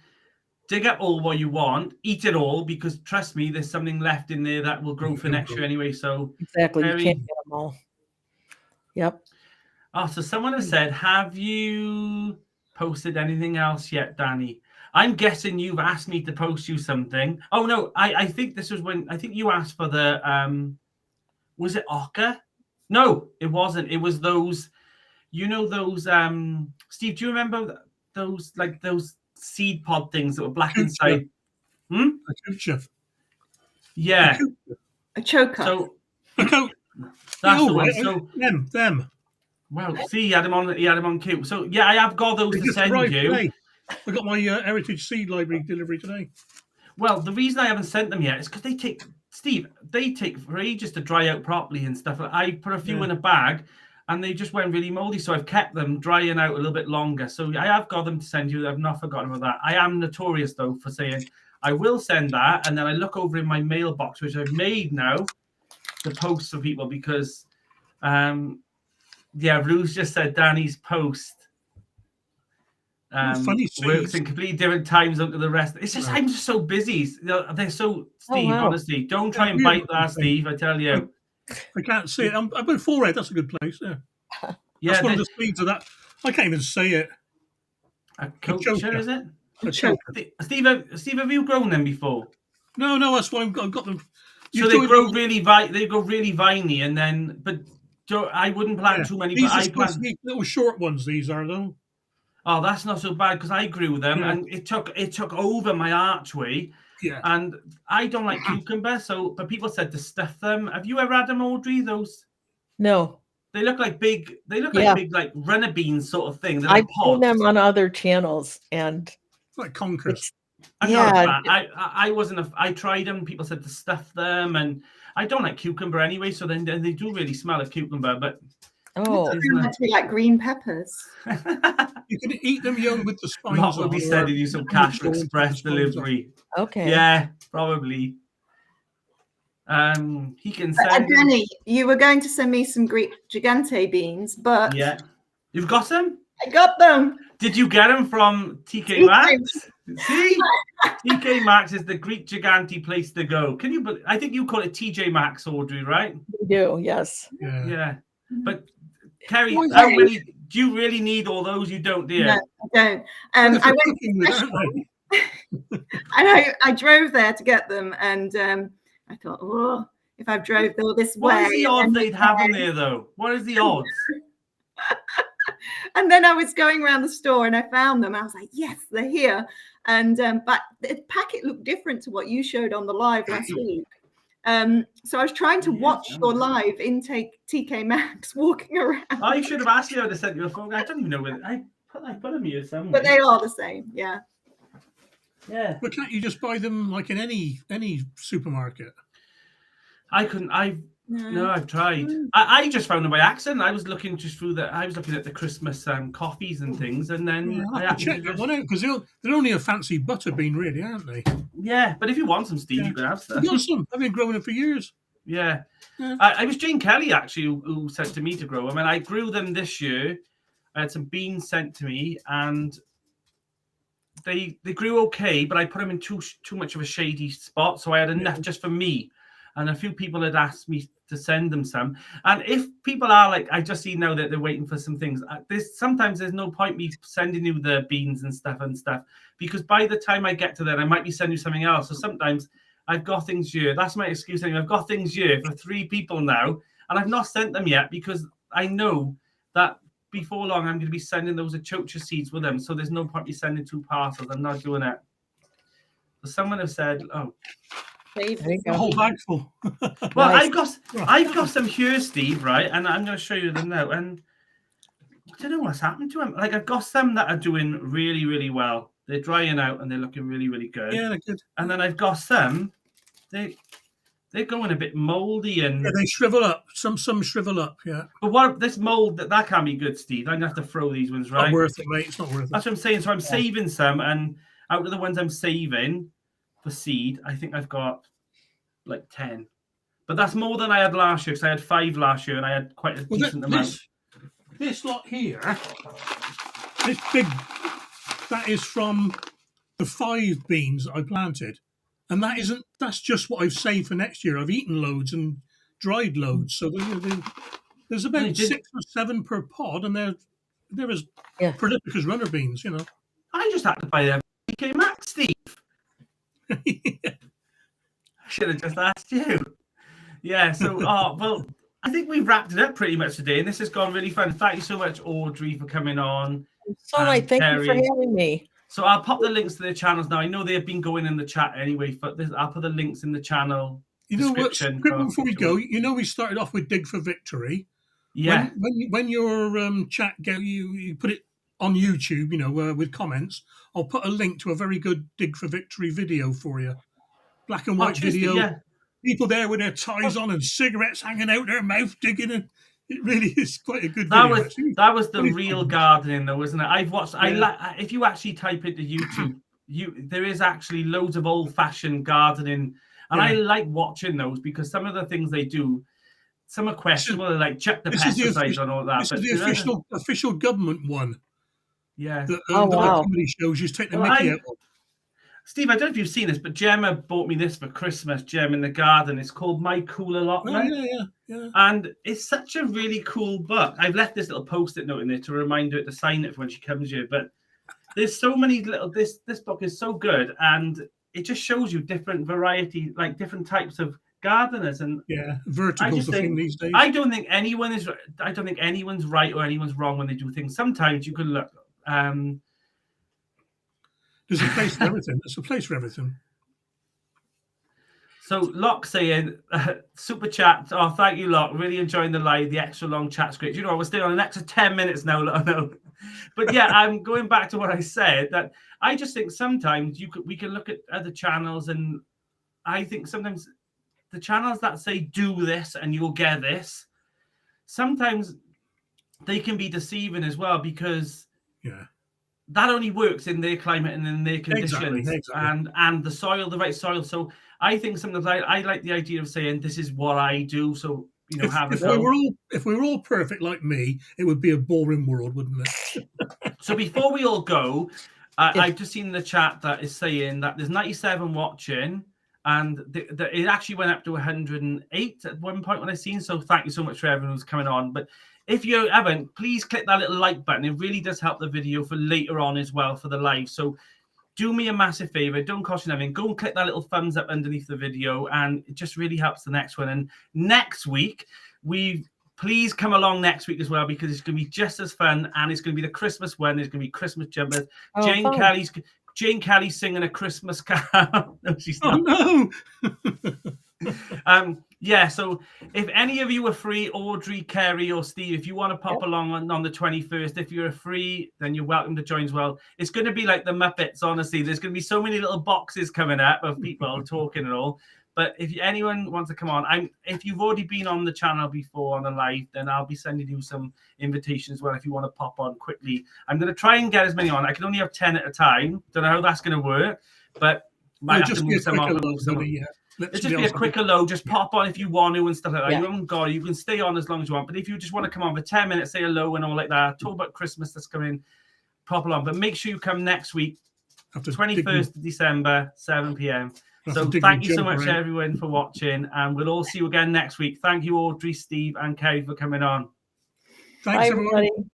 dig up all what you want, eat it all, because trust me, there's something left in there that will grow for next year anyway. So exactly, you can't get them all. Yep. Oh, so someone has said, have you posted anything else yet, Danny? I'm guessing you've asked me to post you something. Oh no, I think this was when I think you asked for the was it ochre? No, it wasn't. It was those. You know those, Steve, do you remember those seed pod things that were black inside? A coach. Yeah. A choker. So that's the one. So them. Well, see, he had him on cue. So yeah, I have got those to send you. Today. I got my Heritage Seed Library delivery today. Well, the reason I haven't sent them yet is because they take for ages to dry out properly and stuff. I put a few in a bag, and they just went really moldy, so I've kept them drying out a little bit longer. So I have got them to send you. I've not forgotten about that. I am notorious, though, for saying I will send that, and then I look over in my mailbox, which I've made now, to post for people because, Ruth just said Danny's post works in completely different times under the rest. It's just I'm just so busy. They're so, Steve, honestly, don't try and bite that, Steve, I tell you. I can't see it. I'm in forehead. That's a good place. Yeah. That's one of the speeds of that. I can't even say it. A culture, is it? A choker. Steve, have you grown them before? No. That's why I've got them. So they grow really viney, and then, but I wouldn't plant too many. These but are supposed to be little short ones. These are though. Oh, that's not so bad because I grew them, and it took over my archway. Yeah. And I don't like cucumber, but people said to stuff them. Have you ever had them, Audrey? Those? No. They look like big. They look like big, like runner beans sort of thing. I've seen them on other channels, and like conkers. I wasn't. I tried them. People said to stuff them, and I don't like cucumber anyway. So then they do really smell of cucumber. But Oh, They meant to be like green peppers. You can eat them young with the spines Lot will on. be or sending you some you cash go into the express spines off. delivery. okay. Yeah, probably. He can send. Jenny, you were going to send me some Greek gigante beans, but Yeah, you've got them. I got them. Did you get them from TK Maxx? See, TK Maxx is the Greek gigante place to go. Can you? I think you call it TJ Maxx, Audrey, right? We do, yes. Yeah. Yeah, but Kerry, Why is how that? many do you really need? All those you don't, dear. No, I don't. Well, I they're for went cooking with, aren't they? and I drove there to get them, and I thought, oh, if I've drove all this What way, is the odds they'd have them there, though? What is the odds? and then I was going around the store and I found them. I was like, yes, they're here. And but the packet looked different to what you showed on the live last week. So I was trying to watch your live intake TK Maxx walking around. I should have asked you how to send you a phone. I don't even know where I put them here somewhere. But they are the same, yeah. Yeah. But can't you just buy them like in any supermarket? I couldn't. No, I've tried. Mm. I just found them by accident. I was looking just through I was looking at the Christmas coffees and things, and then Yeah, I I have to check that one out because they're only a fancy butter bean, really, aren't they? Yeah, but if you want some, Steve, Yeah. you can have I've some. got some. I've been growing them for years. Yeah. Yeah. I was Jane Kelly actually who sent to me to grow them, and I grew them this year. I had some beans sent to me, and they grew okay, but I put them in too much of a shady spot, so I had enough just for me. And a few people had asked me to send them some. And if people are like, I just see now that they're waiting for some things. Sometimes there's no point me sending you the beans and stuff, because by the time I get to that, I might be sending you something else. So sometimes I've got things here. That's my excuse. Anyway. I've got things here for 3 people now, and I've not sent them yet because I know that before long I'm going to be sending those achocha seeds with them. So there's no point me sending 2 parcels. I'm not doing it. So someone have said, oh. There you A go. whole bag full. Well, Nice. I've got some here, Steve, right? And I'm going to show you them now. And I don't know what's happened to them. Like, I've got some that are doing really, really well. They're drying out and they're looking really, really good. Yeah, they're good. And then I've got some, they're going a bit moldy and. Yeah, they shrivel up. Some shrivel up. Yeah. But what this mold that can't be good, Steve. I'm gonna have to throw these ones, right? Not worth it, mate. It's not worth it. That's what I'm saying. So I'm saving some, and out of the ones I'm saving for seed, I think I've got like 10. But that's more than I had last year because I had 5 last year and I had quite a decent amount. This lot here, this big, that is from the 5 beans that I planted. And that's just what I've saved for next year. I've eaten loads and dried loads. So there's about 6 or 7 per pod, and they're as prolific as runner beans, you know. I just had to buy them TK Maxx, Steve. I should have just asked you. Yeah, so, well, I think we've wrapped it up pretty much today, and this has gone really fun. Thank you so much, Audrey, for coming on. So nice. Thank Kerry. you for having me. So I'll pop the links to their channels now. I know they've been going in the chat anyway, but I'll put the links in the channel description. Before we go, we started off with Dig for Victory. Yeah. When your chat you put it on YouTube, with comments, I'll put a link to a very good Dig for Victory video for you. Black and white video. Yeah. People there with their ties on and cigarettes hanging out their mouth, digging, and it really is quite a good video. That was the real gardening, though, wasn't it? I've watched. Yeah. If you actually type into YouTube, there is actually loads of old-fashioned gardening, and I like watching those because some of the things they do, some are questionable, like check the pesticides and all that. This is the official government one. Yeah. The comedy shows you take the Mickey out. Steve, I don't know if you've seen this, but Gemma bought me this for Christmas, Gem in the Garden. It's called My Cool Allotment. Oh, yeah. And it's such a really cool book. I've left this little post-it note in there to remind her to sign it for when she comes here. But there's so many this book is so good, and it just shows you different variety, like different types of gardeners. And verticals the thing these days. I don't think anyone's right or anyone's wrong when they do things. Sometimes you can look. There's a place for everything. There's a place for everything. So Locke saying, super chat. Oh, thank you, Locke. Really enjoying the extra long chat script. We're still on an extra 10 minutes now. No. But yeah, I'm going back to what I said, that I just think sometimes we can look at other channels, and I think sometimes the channels that say do this and you'll get this, sometimes they can be deceiving as well, because Yeah. that only works in their climate and in their conditions. Exactly. And the soil, the right soil. So I think sometimes I like the idea of saying, this is what I do. So, you know, if we were all perfect like me, it would be a boring world, wouldn't it? So before we all go, I've just seen in the chat that is saying that there's 97 watching, and it actually went up to 108 at one point when I seen. So thank you so much for everyone who's coming on. But if you haven't, please click that little like button. It really does help the video for later on as well for the live. So do me a massive favor. Don't cost you nothing. Go and click that little thumbs up underneath the video, and it just really helps the next one. And next week, please come along next week as well, because it's going to be just as fun, and it's going to be the Christmas one. There's going to be Christmas jumpers. Jane Kelly's singing a Christmas carol. No, she's not. Oh, no. Yeah, so if any of you are free, Audrey, Kerry, or Steve, if you want to pop along on the 21st, if you're free, then you're welcome to join as well. It's going to be like the Muppets, honestly. There's going to be so many little boxes coming up of people talking and all. But if anyone wants to come on, if you've already been on the channel before on the live, then I'll be sending you some invitations as well if you want to pop on quickly. I'm going to try and get as many on. I can only have 10 at a time. Don't know how that's going to work, but might have to move some off. Let's just be a quicker load. Just pop on if you want to and stuff like that. You haven't got it. You can stay on as long as you want. But if you just want to come on for 10 minutes, say hello and all like that, talk about Christmas that's coming, pop along. But make sure you come next week, 21st of December, 7 p.m. So thank you so much, everyone, for watching. And we'll all see you again next week. Thank you, Audrey, Steve, and Kerry for coming on. Thanks, everyone.